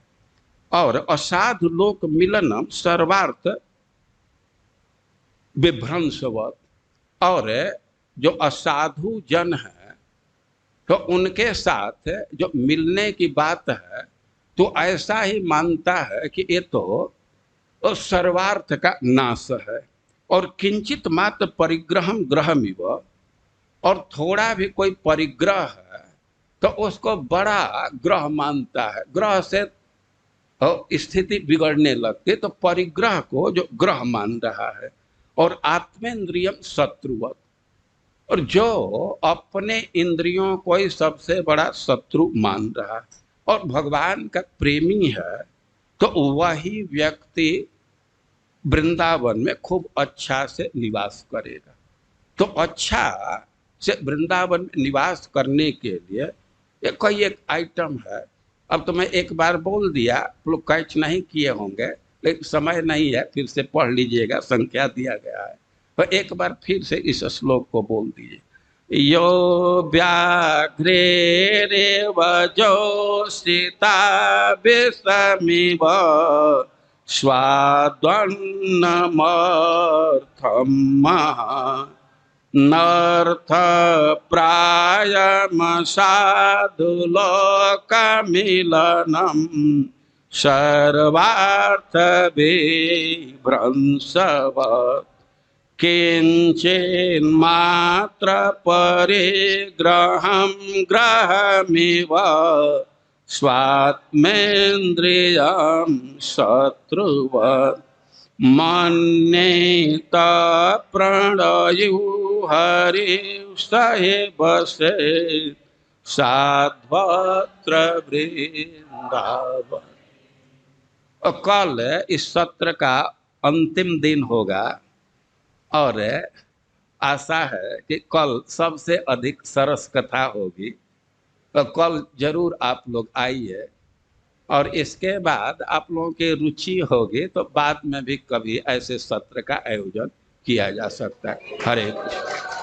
और असाधु लोक मिलनम सर्वार्थ विभ्रंशवत, और जो असाधु जन है तो उनके साथ जो मिलने की बात है तो ऐसा ही मानता है कि ये तो सर्वार्थ का नाश है, और किंचित मात्र परिग्रहम ग्रहमिव, और थोड़ा भी कोई परिग्रह है तो उसको बड़ा ग्रह मानता है। ग्रह से स्थिति बिगड़ने लगती तो परिग्रह को जो ग्रह मान रहा है, और आत्मेन्द्रियम शत्रुवत, और जो अपने इंद्रियों को ही सबसे बड़ा शत्रु मान रहा है और भगवान का प्रेमी है, तो वही व्यक्ति वृंदावन में खूब अच्छा से निवास करेगा। तो अच्छा से वृंदावन में निवास करने के लिए ये कोई एक आइटम है। अब तो मैं एक बार बोल दिया, लोग कैच नहीं किए होंगे, लेकिन समय नहीं है, फिर से पढ़ लीजिएगा, संख्या दिया गया है। तो एक बार फिर से इस श्लोक को बोल दीजिए। यो व्याघ्रेरेव जोषिता विषमिव स्वाद्वन्नमर्थं नर्थ प्रायम साधुलोकमिलनम् सर्वार्थ विभ्रंशवत् किंचिन्मात्र परिग्रहं ग्रहमिव स्वात्मेन्द्रियं शत्रुवत् मन्येत प्रणयु हरिं सहि बसे साध्वत्र वृंदावन। कल इस सत्र का अंतिम दिन होगा और आशा है कि कल सबसे अधिक सरस कथा होगी। तो कल जरूर आप लोग आइए, और इसके बाद आप लोगों की रुचि होगी तो बाद में भी कभी ऐसे सत्र का आयोजन किया जा सकता है। हरे कृष्ण।